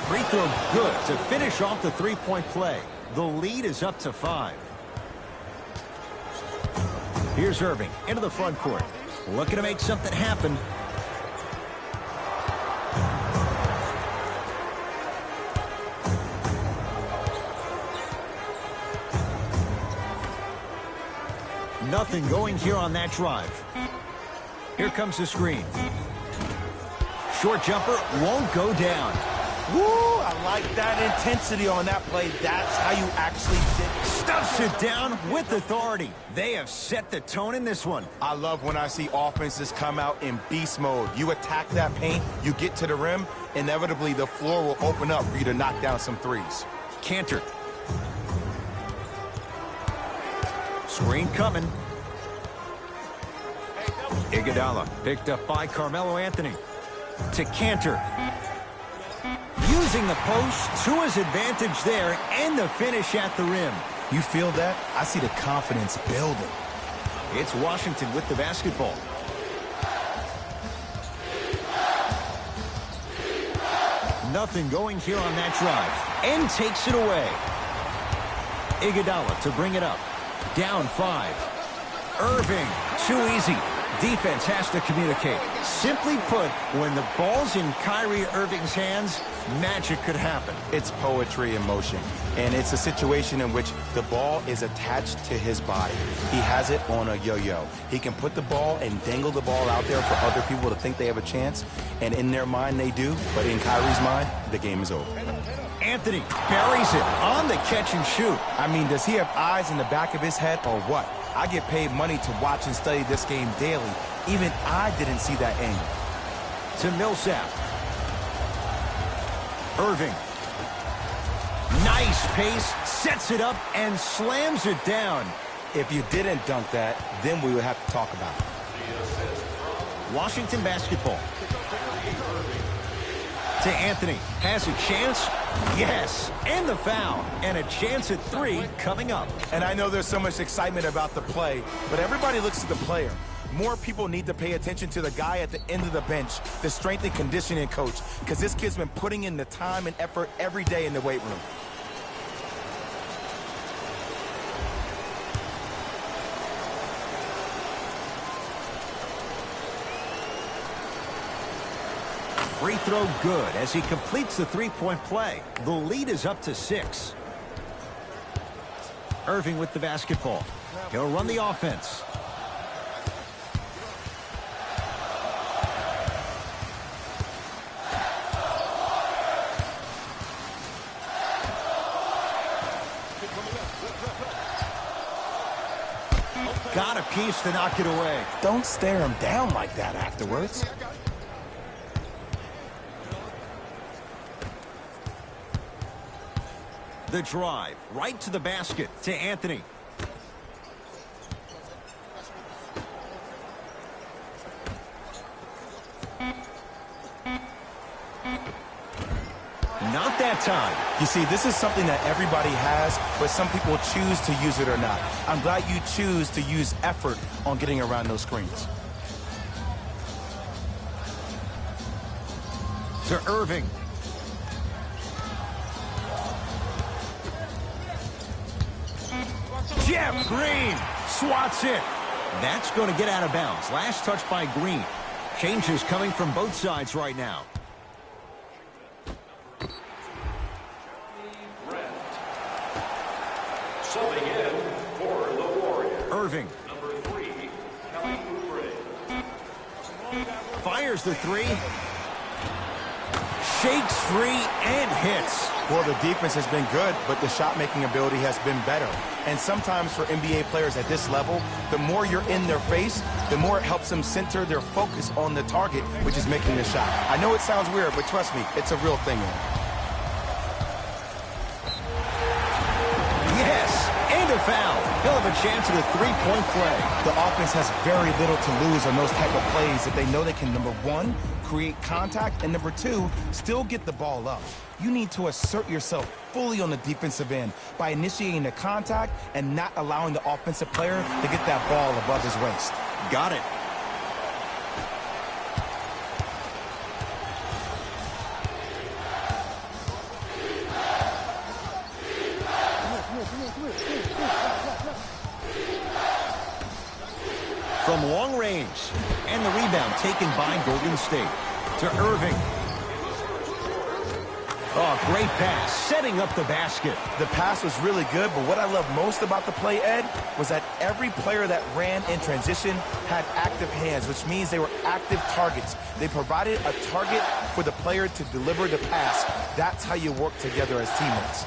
Free throw good to finish off the three-point play. The lead is up to 5. Here's Irving into the front court. Looking to make something happen. Nothing going here on that drive. Here comes the screen. Short jumper won't go down. Woo! I like that intensity on that play. That's how you actually did it. Stuffs it down with authority. They have set the tone in this one. I love when I see offenses come out in beast mode. You attack that paint, you get to the rim, inevitably the floor will open up for you to knock down some threes. Cantor. Screen coming. Iguodala picked up by Carmelo Anthony. To Cantor. Using the post to his advantage there and the finish at the rim. You feel that? I see the confidence building. It's Washington with the basketball. Nothing going here on that drive. And takes it away. Iguodala to bring it up. Down 5. Irving, too easy. Defense has to communicate. Simply put, when the ball's in Kyrie Irving's hands, magic could happen. It's poetry in motion, and it's a situation in which the ball is attached to his body. He has it on a yo-yo. He can put the ball and dangle the ball out there for other people to think they have a chance, and in their mind they do, but in Kyrie's mind, the game is over. Anthony buries it on the catch and shoot. I mean, does he have eyes in the back of his head or what? I get paid money to watch and study this game daily. Even I didn't see that angle. To Millsap. Irving. Nice pace, sets it up and slams it down. If you didn't dunk that, then we would have to talk about it. Washington basketball. To Anthony. Has a chance? Yes. And the foul. And a chance at 3 coming up. And I know there's so much excitement about the play, but everybody looks at the player. More people need to pay attention to the guy at the end of the bench, the strength and conditioning coach, because this kid's been putting in the time and effort every day in the weight room. Free throw good as he completes the three-point play. The lead is up to 6. Irving with the basketball. He'll run the offense. Got a piece to knock it away. Don't stare him down like that afterwards. The drive, right to the basket, to Anthony. Not that time. You see, this is something that everybody has, but some people choose to use it or not. I'm glad you choose to use effort on getting around those screens. To Irving. Jeff Green swats it. That's going to get out of bounds. Last touch by Green. Changes coming from both sides right now. Subbing in for the Warriors. Irving. Number 3, Kelly Oubre. Fires the 3. Shakes free and hits. Well, the defense has been good, but the shot-making ability has been better. And sometimes for NBA players at this level, the more you're in their face, the more it helps them center their focus on the target, which is making the shot. I know it sounds weird, but trust me, it's a real thing. Yes, and a foul. He'll have a chance at a three-point play. The offense has very little to lose on those type of plays if they know they can, number 1, create contact, and number 2, still get the ball up. You need to assert yourself fully on the defensive end by initiating the contact and not allowing the offensive player to get that ball above his waist. Got it. Wizards. And the rebound taken by Golden State. To Irving. Oh, great pass, setting up the basket. The pass was really good, but what I love most about the play, Ed, was that every player that ran in transition had active hands, which means they were active targets. They provided a target for the player to deliver the pass. That's how you work together as teammates.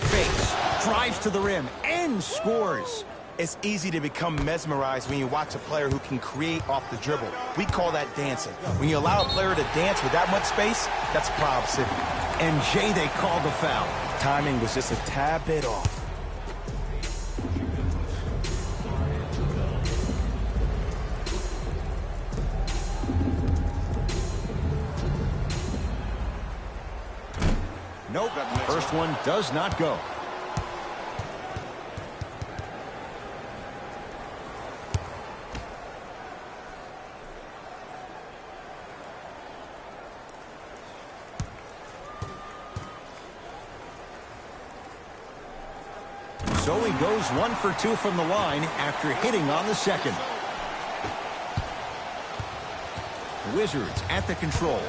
Fakes, drives to the rim, and scores. It's easy to become mesmerized when you watch a player who can create off the dribble. We call that dancing. When you allow a player to dance with that much space, that's Prob City. And Jay, they called the foul. Timing was just a tad bit off. Nope, first one does not go. So he goes 1 for 2 from the line after hitting on the second. Wizards at the controls.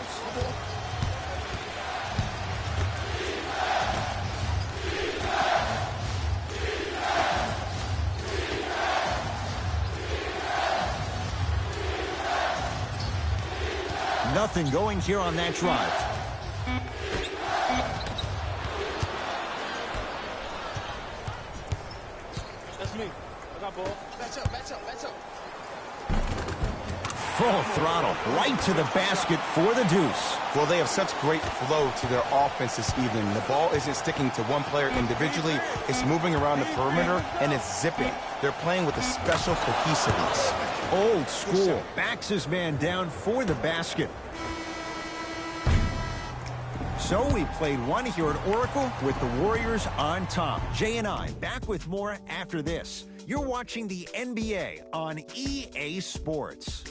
Nothing going here on that drive. That's me. I got ball. Back up, back up, back up. Full throttle, right to the basket for the deuce. Well, they have such great flow to their offense this evening. The ball isn't sticking to one player individually. It's moving around the perimeter, and it's zipping. They're playing with a special cohesiveness. Old school. Backs his man down for the basket. So we played one here at Oracle with the Warriors on top. Jay and I back with more after this. You're watching the NBA on EA Sports.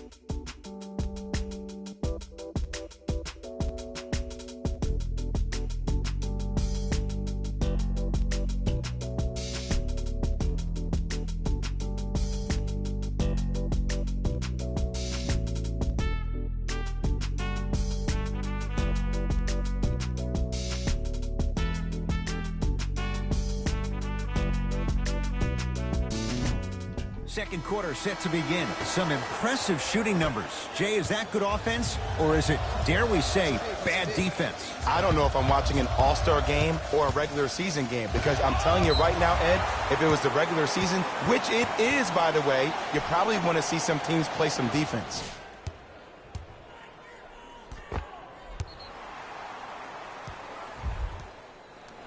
Second quarter set to begin. Some impressive shooting numbers. Jay, is that good offense, or is it, dare we say, bad defense? I don't know if I'm watching an all-star game or a regular season game, because I'm telling you right now, Ed, if it was the regular season, which it is, by the way, you probably want to see some teams play some defense.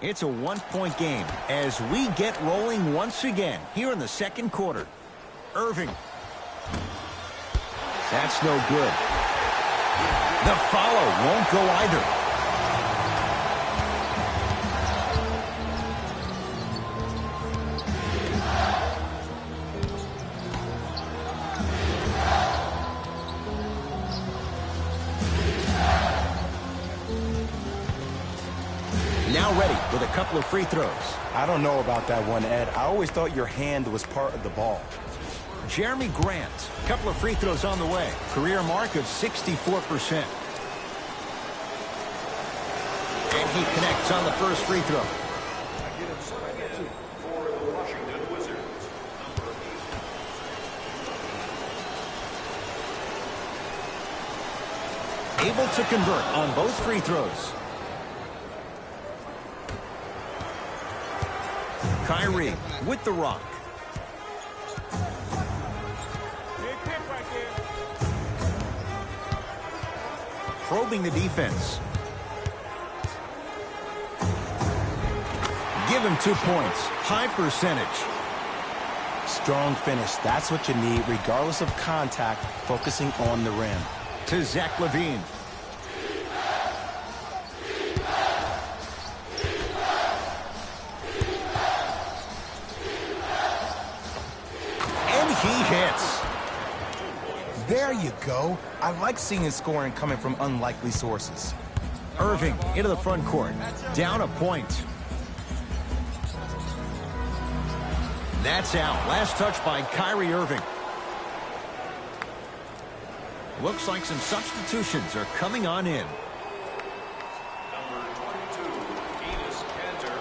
It's a one-point game as we get rolling once again here in the second quarter. Irving. That's no good. The follow won't go either. Now ready with a couple of free throws. I don't know about that one, Ed. I always thought your hand was part of the ball. Jeremy Grant, a couple of free throws on the way. Career mark of 64%. And he connects on the first free throw. For the Washington Wizards, Able to convert on both free throws. Kyrie with the rock. Big pick right there. Probing the defense. Give him 2 points. High percentage. Strong finish. That's what you need, regardless of contact, focusing on the rim. To Zach LaVine. And he hits. There you go. I like seeing scoring coming from unlikely sources. Irving into the front court. Down a point. That's out. Last touch by Kyrie Irving. Looks like some substitutions are coming on in. Number 22, Enes Kanter.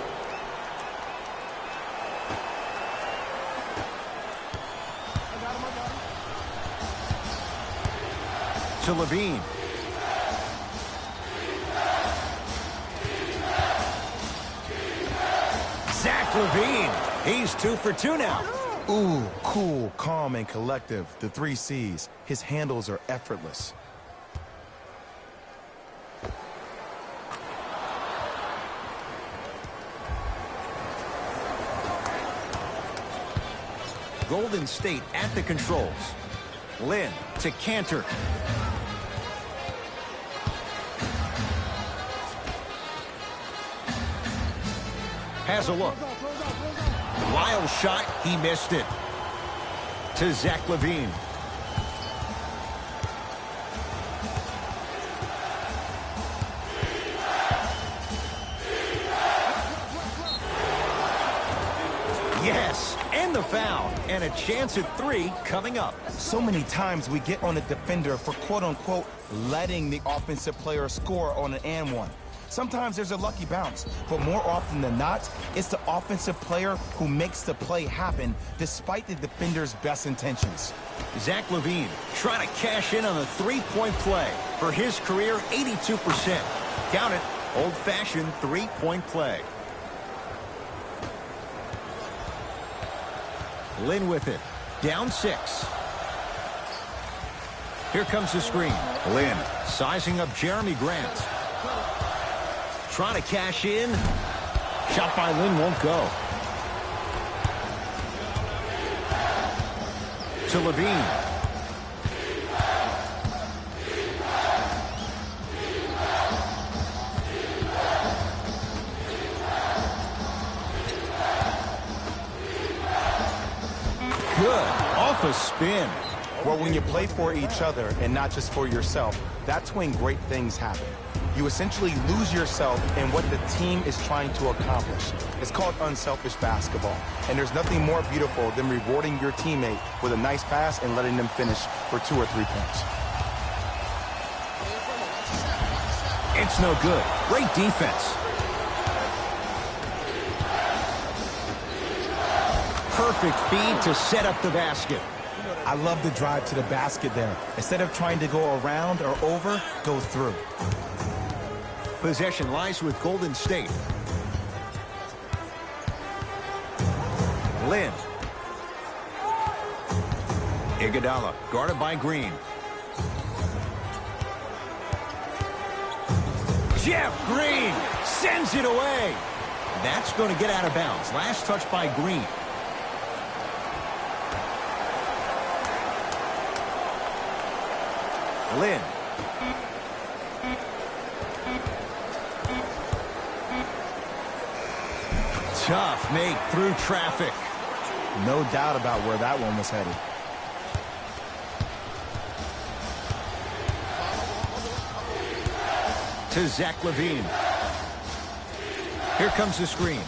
To Levine. Zach Levine. He's 2 for 2 now. Ooh, cool, calm, and collective. The 3 C's. His handles are effortless. Golden State at the controls. Lin to Kanter. Has a look. Wild shot. He missed it. To Zach Levine. Yes, and the foul. And a chance at 3 coming up. So many times we get on the defender for quote-unquote letting the offensive player score on an and one. Sometimes there's a lucky bounce, but more often than not, it's the offensive player who makes the play happen despite the defender's best intentions. Zach Levine trying to cash in on a 3-point play. For his career, 82%. Count it, old-fashioned 3-point play. Lin with it. Down 6. Here comes the screen. Lin sizing up Jeremy Grant. Trying to cash in. Shot by Lin won't go. To Levine. Good. Off a spin. Well, when you play for each other and not just for yourself, that's when great things happen. You essentially lose yourself in what the team is trying to accomplish. It's called unselfish basketball. And there's nothing more beautiful than rewarding your teammate with a nice pass and letting them finish for 2 or 3 points. It's no good. Great defense. Perfect feed to set up the basket. I love the drive to the basket there. Instead of trying to go around or over, go through. Possession lies with Golden State. Lin. Iguodala guarded by Green. Jeff Green sends it away. That's going to get out of bounds. Last touch by Green. Lin. Tough make through traffic. No doubt about where that one was headed. To Zach Levine. Here comes the screen.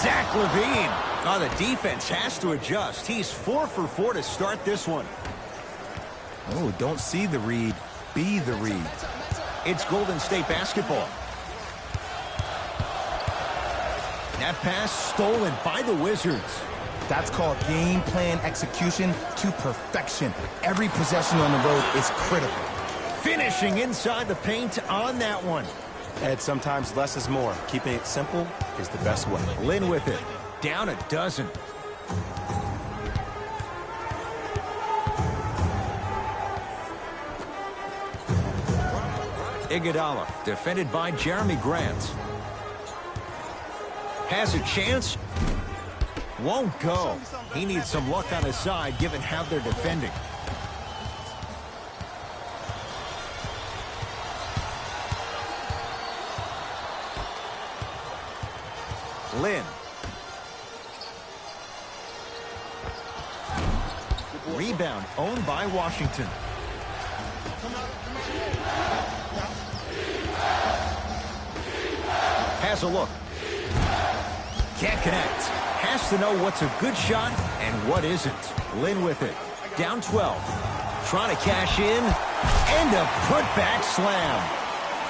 Zach Levine. Oh, the defense has to adjust. He's 4 for 4 to start this one. Oh, don't see the read. Be the read. It's Golden State basketball. That pass stolen by the Wizards. That's called game plan execution to perfection. Every possession on the road is critical. Finishing inside the paint on that one. And sometimes less is more. Keeping it simple is the best way. Lin with it. Down a dozen. Iguodala, defended by Jeremy Grant. Has a chance. Won't go. He needs some luck on his side, given how they're defending. Lin. Rebound owned by Washington. Has a look. Can't connect. Has to know what's a good shot and what isn't. Lynn with it. Down 12. Trying to cash in. And a putback slam.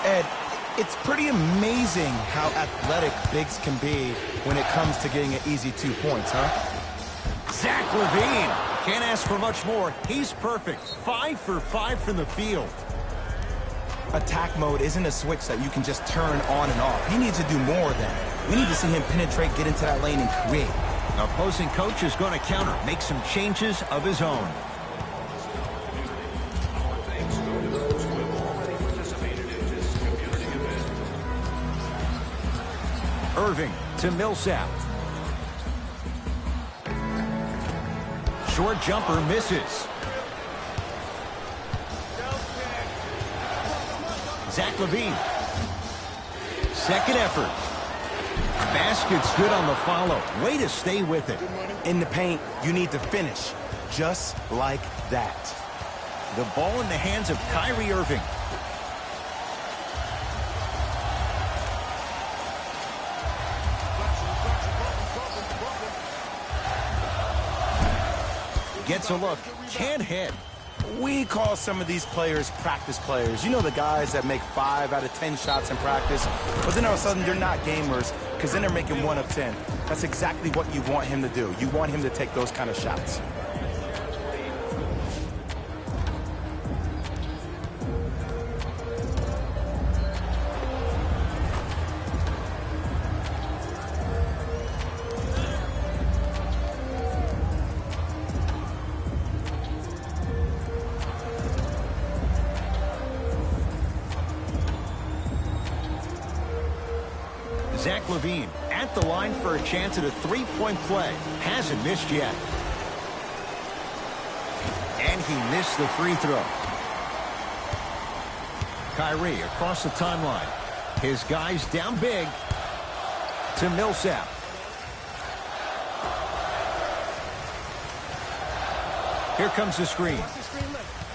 Ed, it's pretty amazing how athletic bigs can be when it comes to getting an easy 2 points, huh? Zach LaVine. Can't ask for much more. He's perfect. 5 for 5 from the field. Attack mode isn't a switch that you can just turn on and off. He needs to do more of that. We need to see him penetrate, get into that lane, and create. Opposing coach is going to counter, make some changes of his own. Thanks go to those who have already participated in this community event. Irving to Millsap. Short jumper misses. Zach LaVine. Second effort. Basket's good on the follow. Way to stay with it. In the paint, you need to finish. Just like that. The ball in the hands of Kyrie Irving. Gets a look. Can't hit. We call some of these players practice players. You know, the guys that make 5 out of 10 shots in practice, but then all of a sudden they're not gamers because then they're making 1 of 10. That's exactly what you want him to do. You want him to take those kind of shots. Zach LaVine at the line for a chance at a three-point play. Hasn't missed yet. And he missed the free throw. Kyrie across the timeline. His guys down big to Millsap. Here comes the screen.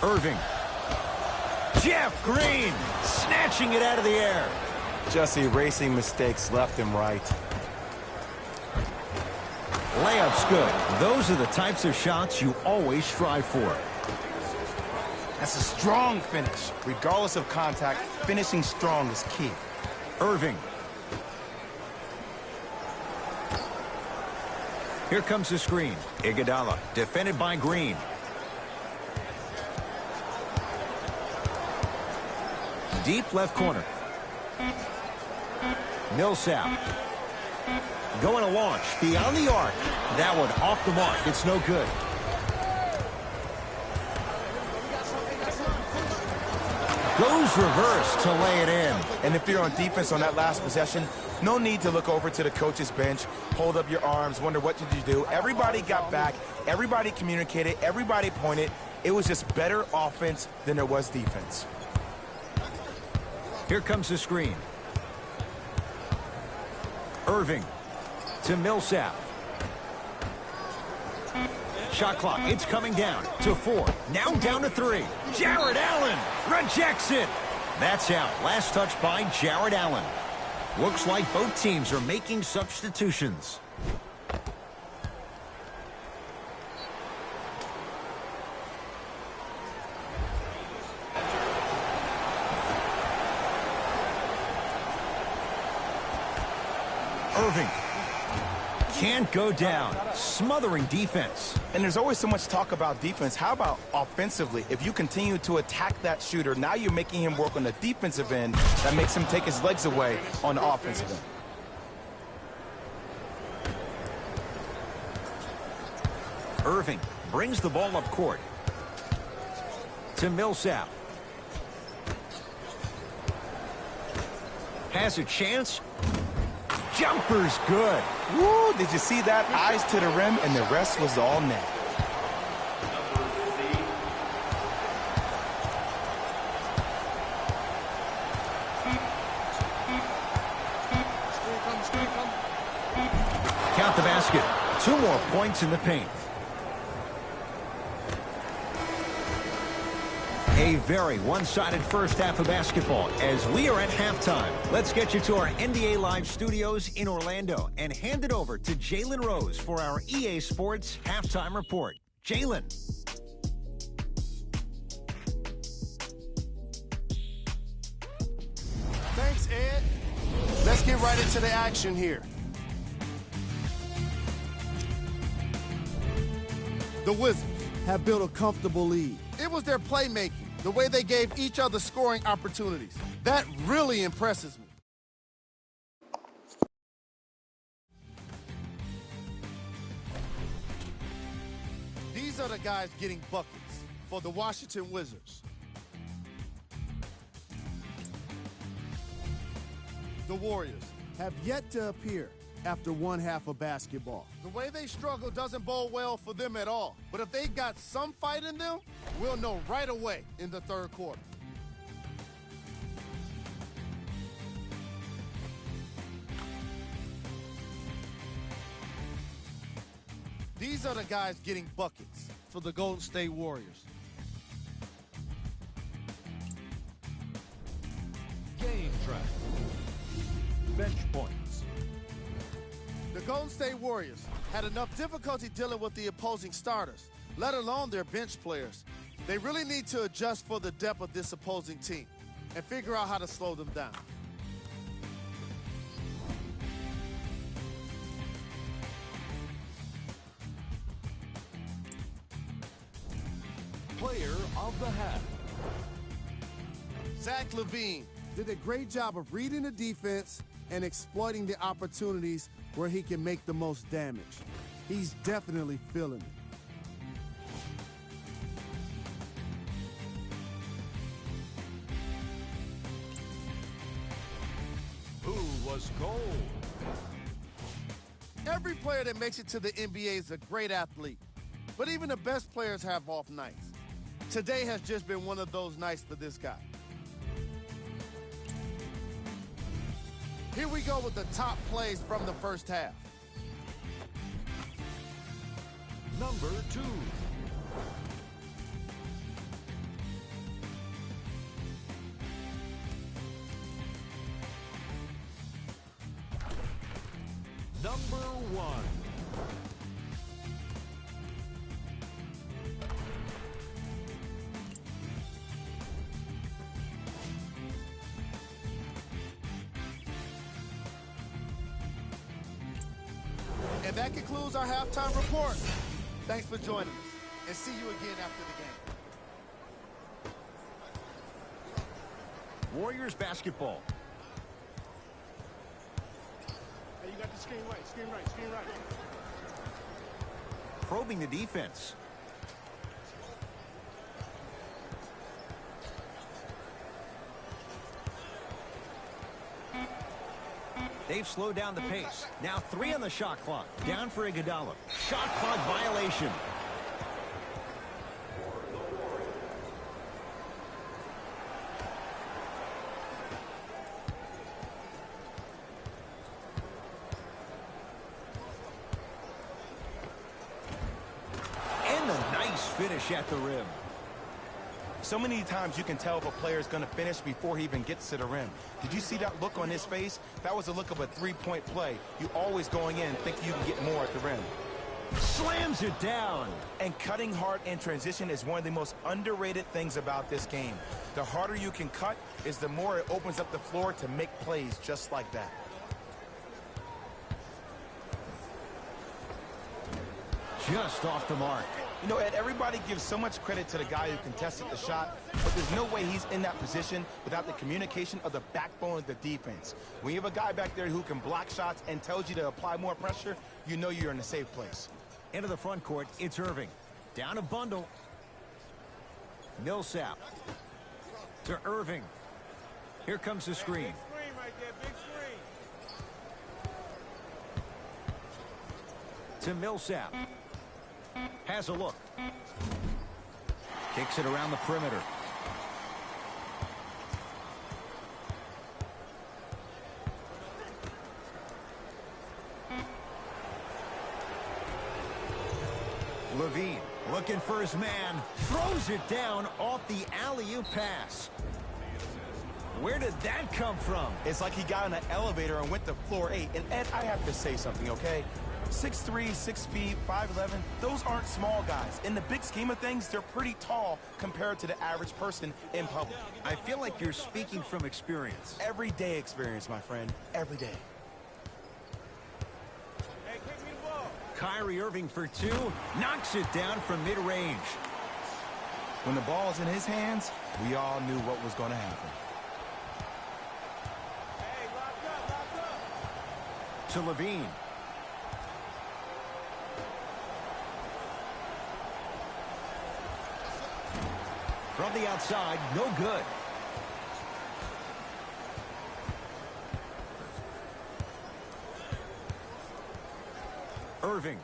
Irving. Jeff Green snatching it out of the air. Just erasing mistakes left and right. Layup's good. Those are the types of shots you always strive for. That's a strong finish. Regardless of contact, finishing strong is key. Irving. Here comes the screen. Iguodala defended by Green. Deep left corner. Millsap. Going to launch. Beyond the arc. That one off the mark. It's no good. Goes reverse to lay it in. And if you're on defense on that last possession, no need to look over to the coach's bench, hold up your arms, wonder what did you do. Everybody got back. Everybody communicated. Everybody pointed. It was just better offense than there was defense. Here comes the screen. Irving to Millsap. Shot clock, it's coming down to 4. Now down to 3. Jared Allen rejects it. That's out. Last touch by Jared Allen. Looks like both teams are making substitutions. Irving can't go down. Smothering defense. And there's always so much talk about defense. How about offensively? If you continue to attack that shooter, now you're making him work on the defensive end. That makes him take his legs away on the offensive end. Irving brings the ball up court to Millsap. Has a chance. Jumper's good. Woo, did you see that? Eyes to the rim, and the rest was all net. Count the basket. 2 more points in the paint. A very one-sided first half of basketball as we are at halftime. Let's get you to our NBA Live studios in Orlando and hand it over to Jalen Rose for our EA Sports Halftime Report. Jalen. Thanks, Ed. Let's get right into the action here. The Wizards have built a comfortable lead. It was their playmaking, the way they gave each other scoring opportunities. That really impresses me. These are the guys getting buckets for the Washington Wizards. The Warriors have yet to appear after one half of basketball. The way they struggle doesn't bode well for them at all. But if they've got some fight in them, we'll know right away in the third quarter. These are the guys getting buckets for the Golden State Warriors. Game track. Bench points. The Golden State Warriors had enough difficulty dealing with the opposing starters, let alone their bench players. They really need to adjust for the depth of this opposing team and figure out how to slow them down. Player of the half. Zach LaVine did a great job of reading the defense and exploiting the opportunities where he can make the most damage. He's definitely feeling it. Who was cold? Every player that makes it to the NBA is a great athlete, but even the best players have off nights. Today has just been one of those nights for this guy. Here we go with the top plays from the first half. Number 2. Number 1. And that concludes our halftime report. Thanks for joining us, and see you again after the game. Warriors basketball. Hey, you got the screen right, screen right, screen right. Probing the defense. They've slowed down the pace. Now 3 on the shot clock. Down for Iguodala. Shot clock violation. And a nice finish at the rim. So many times you can tell if a player is going to finish before he even gets to the rim. Did you see that look on his face? That was a look of a three-point play. You always going in thinking you can get more at the rim. Slams it down. And cutting hard in transition is one of the most underrated things about this game. The harder you can cut is the more it opens up the floor to make plays just like that. Just off the mark. You know, Ed, everybody gives so much credit to the guy who contested the shot, but there's no way he's in that position without the communication of the backbone of the defense. When you have a guy back there who can block shots and tells you to apply more pressure, you know you're in a safe place. Into the front court, it's Irving. Down a bundle. Millsap. To Irving. Here comes the screen. Big screen right there, big screen. To Millsap. Has a look. Kicks it around the perimeter. LaVine Looking for his man. Throws it down off the alley-oop pass. Where did that come from? It's like he got in an elevator and went to floor 8. And Ed, I have to say something, okay? 6'3", 6 feet, 5'11", those aren't small guys. In the big scheme of things, they're pretty tall compared to the average person in public. I feel like you're speaking from experience. Everyday experience, my friend. Every day. Hey, kick me the ball. Kyrie Irving for 2. Knocks it down from mid-range. When the ball's in his hands, we all knew what was going to happen. Hey, lock up. To Levine. From the outside, no good. Irving.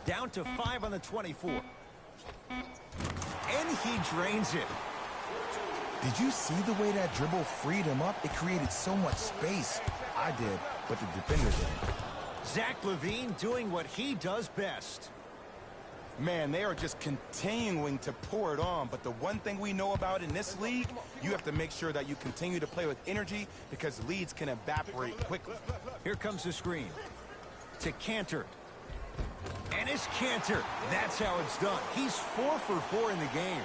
Down to 5 on the 24. And he drains it. Did you see the way that dribble freed him up? It created so much space. I did, but the defender didn't. Zach LaVine doing what he does best. Man, they are just continuing to pour it on. But the one thing we know about in this league, you have to make sure that you continue to play with energy because leads can evaporate quickly. Here comes the screen. To Cantor. And it's Cantor. That's how it's done. He's 4 for 4 in the game.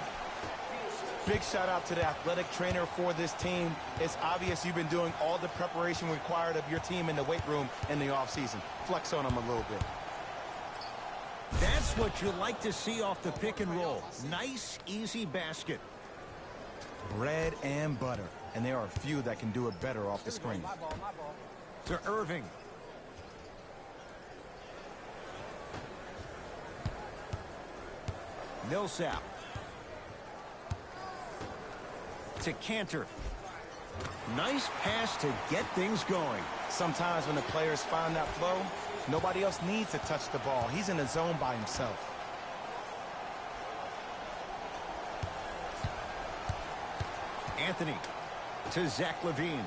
Big shout out to the athletic trainer for this team. It's obvious you've been doing all the preparation required of your team in the weight room in the offseason. Flex on them a little bit. That's what you like to see off the pick and roll. Nice, easy basket. Bread and butter. And there are a few that can do it better off the screen. To Irving. Millsap. To Cantor. Nice pass to get things going. Sometimes when the players find that flow, nobody else needs to touch the ball. He's in the zone by himself. Anthony to Zach LaVine.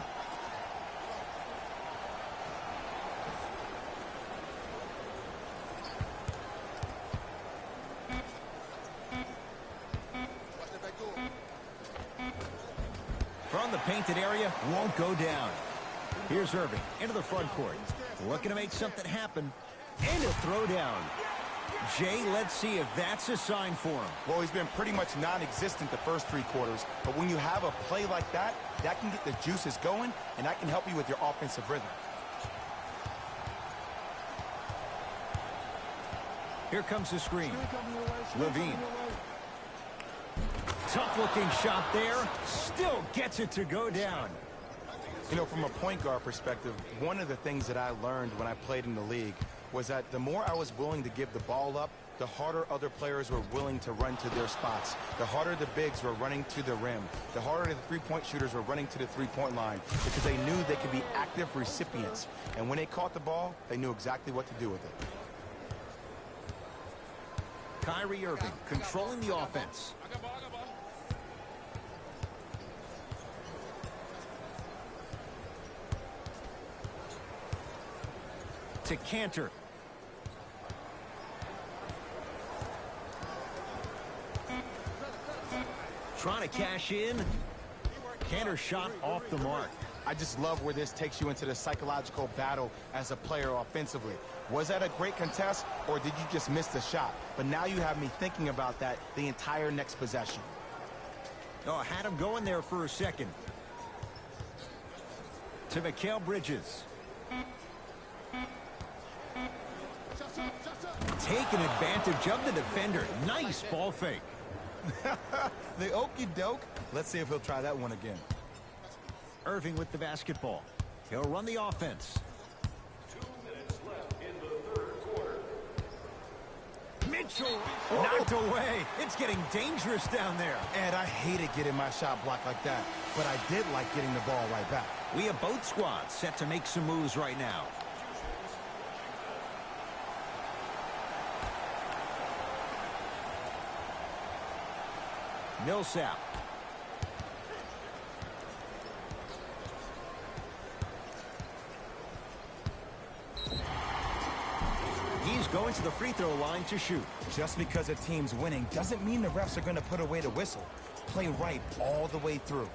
From the painted area, won't go down. Here's Irving into the front court. Looking to make something happen. And a throwdown. Jay, let's see if that's a sign for him. Well, he's been pretty much non-existent the first 3 quarters. But when you have a play like that, that can get the juices going, and that can help you with your offensive rhythm. Here comes the screen. LaVine. Tough-looking shot there. Still gets it to go down. You know, from a point guard perspective, one of the things that I learned when I played in the league was that the more I was willing to give the ball up, the harder other players were willing to run to their spots. The harder the bigs were running to the rim. The harder the three-point shooters were running to the three-point line because they knew they could be active recipients. And when they caught the ball, they knew exactly what to do with it. Kyrie Irving controlling the offense. To Cantor. Trying to cash in. Cantor shot off the mark. I just love where this takes you into the psychological battle as a player offensively. Was that a great contest, or did you just miss the shot? But now you have me thinking about that the entire next possession. Oh, had him going there for a second. To Mikal Bridges. Taking advantage of the defender. Nice ball fake. The okey doke. Let's see if he'll try that one again. Irving with the basketball. He'll run the offense. 2 minutes left in the 3rd quarter. Mitchell knocked away. It's getting dangerous down there. And I hated getting my shot blocked like that, but I did like getting the ball right back. We have both squads set to make some moves right now. Millsap. going to the free throw line to shoot. Just because a team's winning doesn't mean the refs are going to put away the whistle. Play right all the way through.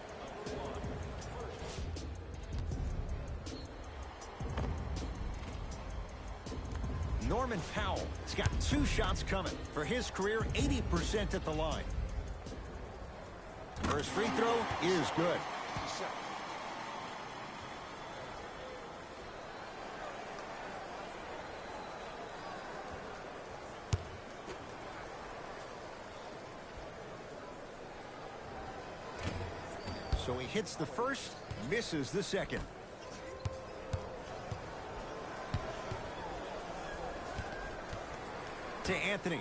Norman Powell has got 2 shots coming. For his career, 80% at the line. First free throw is good. So he hits the first, misses the second. To Anthony.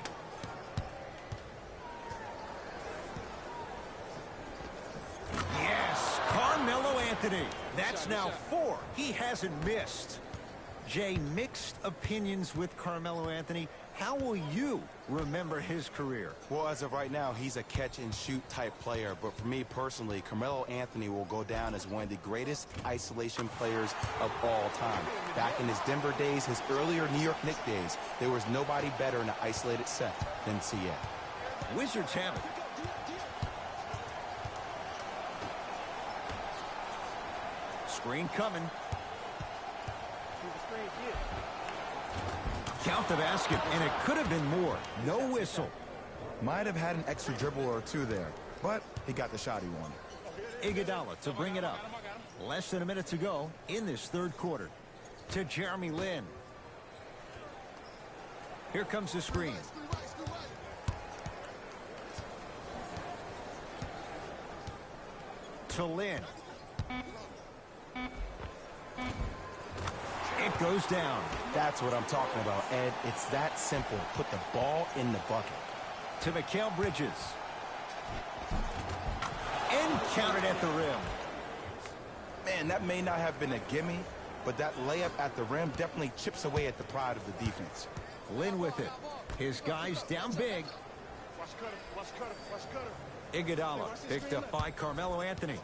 Yes, Carmelo Anthony. That's now 4. He hasn't missed. Jay, mixed opinions with Carmelo Anthony. How will you remember his career? Well, as of right now, he's a catch-and-shoot type player. But for me personally, Carmelo Anthony will go down as one of the greatest isolation players of all time. Back in his Denver days, his earlier New York Knicks days, there was nobody better in an isolated set than CA. Wizards have it. Screen coming. Count the basket, and it could have been more. No whistle. Might have had an extra dribble or two there, but he got the shot he wanted. Iguodala to bring it up. Less than a minute to go in this third quarter. To Jeremy Lin. Here comes the screen. To Lin. It goes down. That's what I'm talking about, Ed. It's that simple. Put the ball in the bucket. To Mikal Bridges. And counted at the rim. Man, that may not have been a gimme, but that layup at the rim definitely chips away at the pride of the defense. Lin with it. His guys down big. Iguodala picked up by Carmelo Anthony.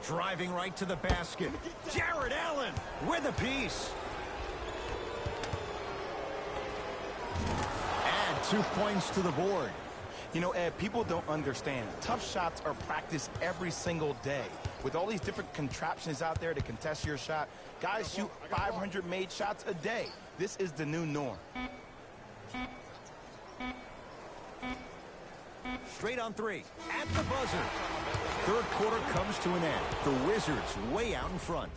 Driving right to the basket. Jared Allen with a piece. Add 2 points to the board. You know, Ed, people don't understand. Tough shots are practiced every single day. With all these different contraptions out there to contest your shot, guys shoot 500 made shots a day. This is the new norm. Straight on 3 at the buzzer. Third quarter comes to an end. The Wizards way out in front.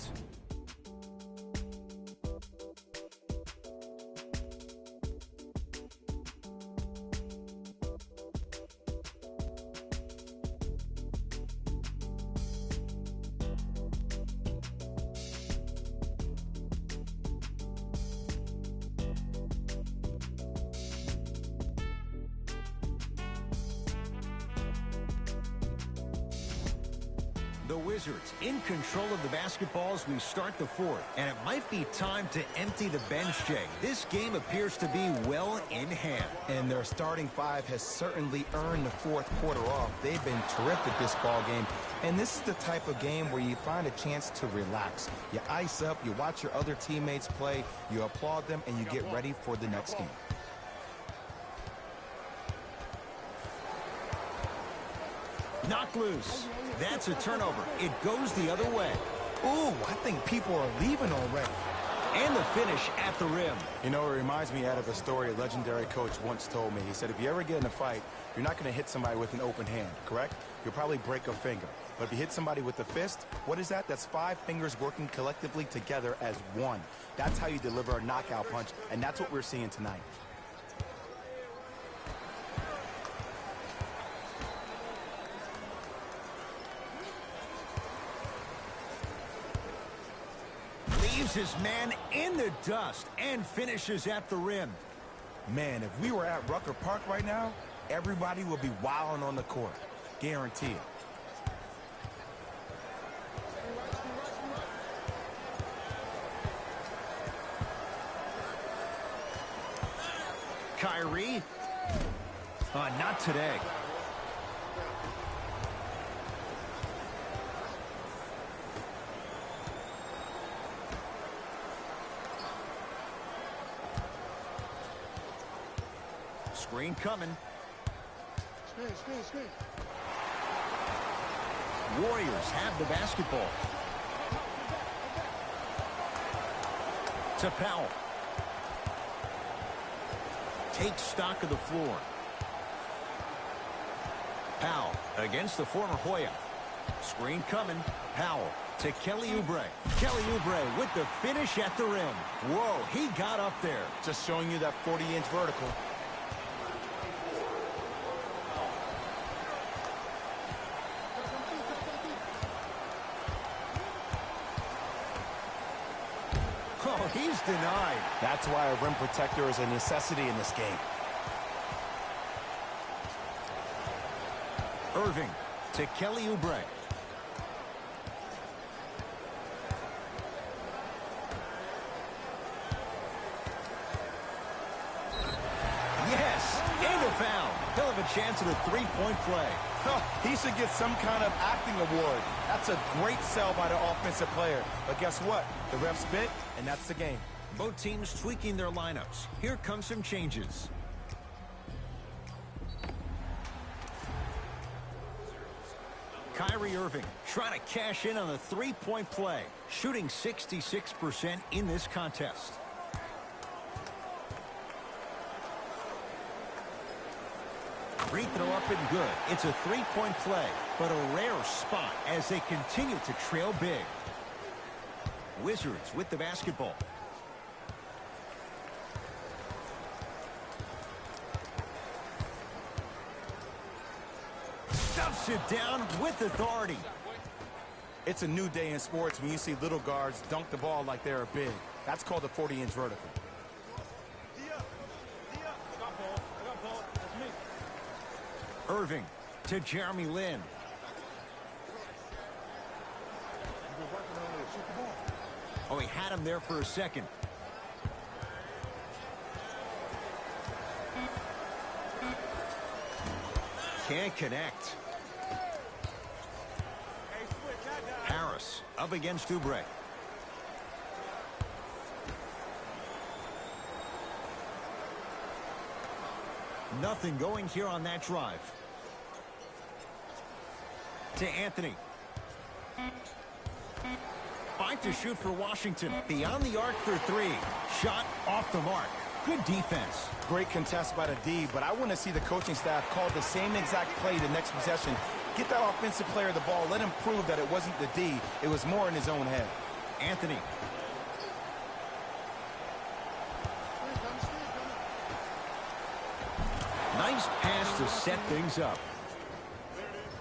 The Wizards in control of the basketball as we start the fourth. And it might be time to empty the bench, Jay. This game appears to be well in hand. And their starting 5 has certainly earned the fourth quarter off. They've been terrific this ball game. And this is the type of game where you find a chance to relax. You ice up, you watch your other teammates play, you applaud them, and you get ready for the next game. Knocked loose. That's a turnover. It goes the other way. Ooh, I think people are leaving already. And the finish at the rim. You know, it reminds me out of a story a legendary coach once told me. He said, if you ever get in a fight, you're not going to hit somebody with an open hand, correct? You'll probably break a finger. But if you hit somebody with a fist, what is that? That's 5 fingers working collectively together as one. That's how you deliver a knockout punch, and that's what we're seeing tonight. Leaves his man in the dust and finishes at the rim. Man, if we were at Rucker Park right now, everybody would be wilding on the court. Guarantee it. Kyrie? Not today. Screen coming. Screen. Warriors have the basketball. To Powell. Takes stock of the floor. Powell against the former Hoya. Screen coming. Powell to Kelly Oubre. Kelly Oubre with the finish at the rim. Whoa, he got up there. Just showing you that 40-inch vertical. Oh, he's denied. That's why a rim protector is a necessity in this game. Irving to Kelly Oubre. Yes, and a foul. He'll have a chance at a three-point play. He should get some kind of acting award. That's a great sell by the offensive player. But guess what? The refs bit, and that's the game. Both teams tweaking their lineups. Here come some changes. Kyrie Irving trying to cash in on a three-point play, shooting 66% in this contest. Free throw up and good. It's a three-point play, but a rare spot as they continue to trail big. Wizards with the basketball. Stuffs it down with authority. It's a new day in sports when you see little guards dunk the ball like they're big. That's called a 40-inch vertical. Irving to Jeremy Lin. Oh, he had him there for a second. Can't connect. Harris up against Oubre. Nothing going here on that drive. To Anthony. Fight to shoot for Washington. Beyond the arc for three. Shot off the mark. Good defense. Great contest by the D, but I want to see the coaching staff call the same exact play the next possession. Get that offensive player the ball. Let him prove that it wasn't the D. It was more in his own head. Anthony. Nice pass to set things up.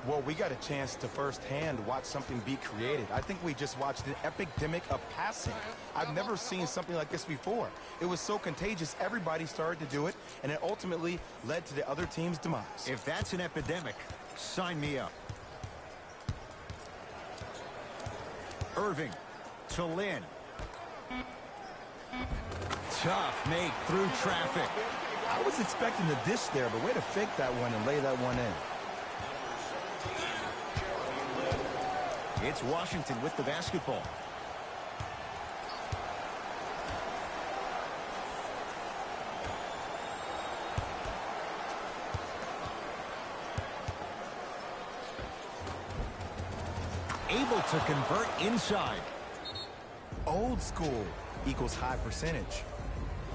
Well, we got a chance to firsthand watch something be created. I think we just watched an epidemic of passing. I've never seen something like this before. It was so contagious, everybody started to do it, and it ultimately led to the other team's demise. If that's an epidemic, sign me up. Irving to Lin. Tough make through traffic. I was expecting the dish there, but way to fake that one and lay that one in. It's Washington with the basketball. Able to convert inside. Old school equals high percentage.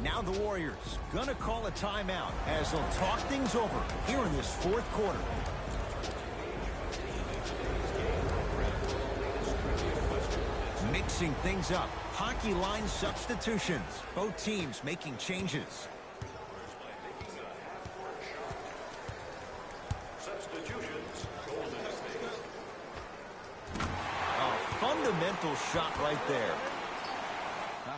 Now the Warriors gonna call a timeout as they'll talk things over here in this fourth quarter. Mixing things up. Hockey line substitutions. Both teams making changes. Substitutions. Golden State. A fundamental shot right there.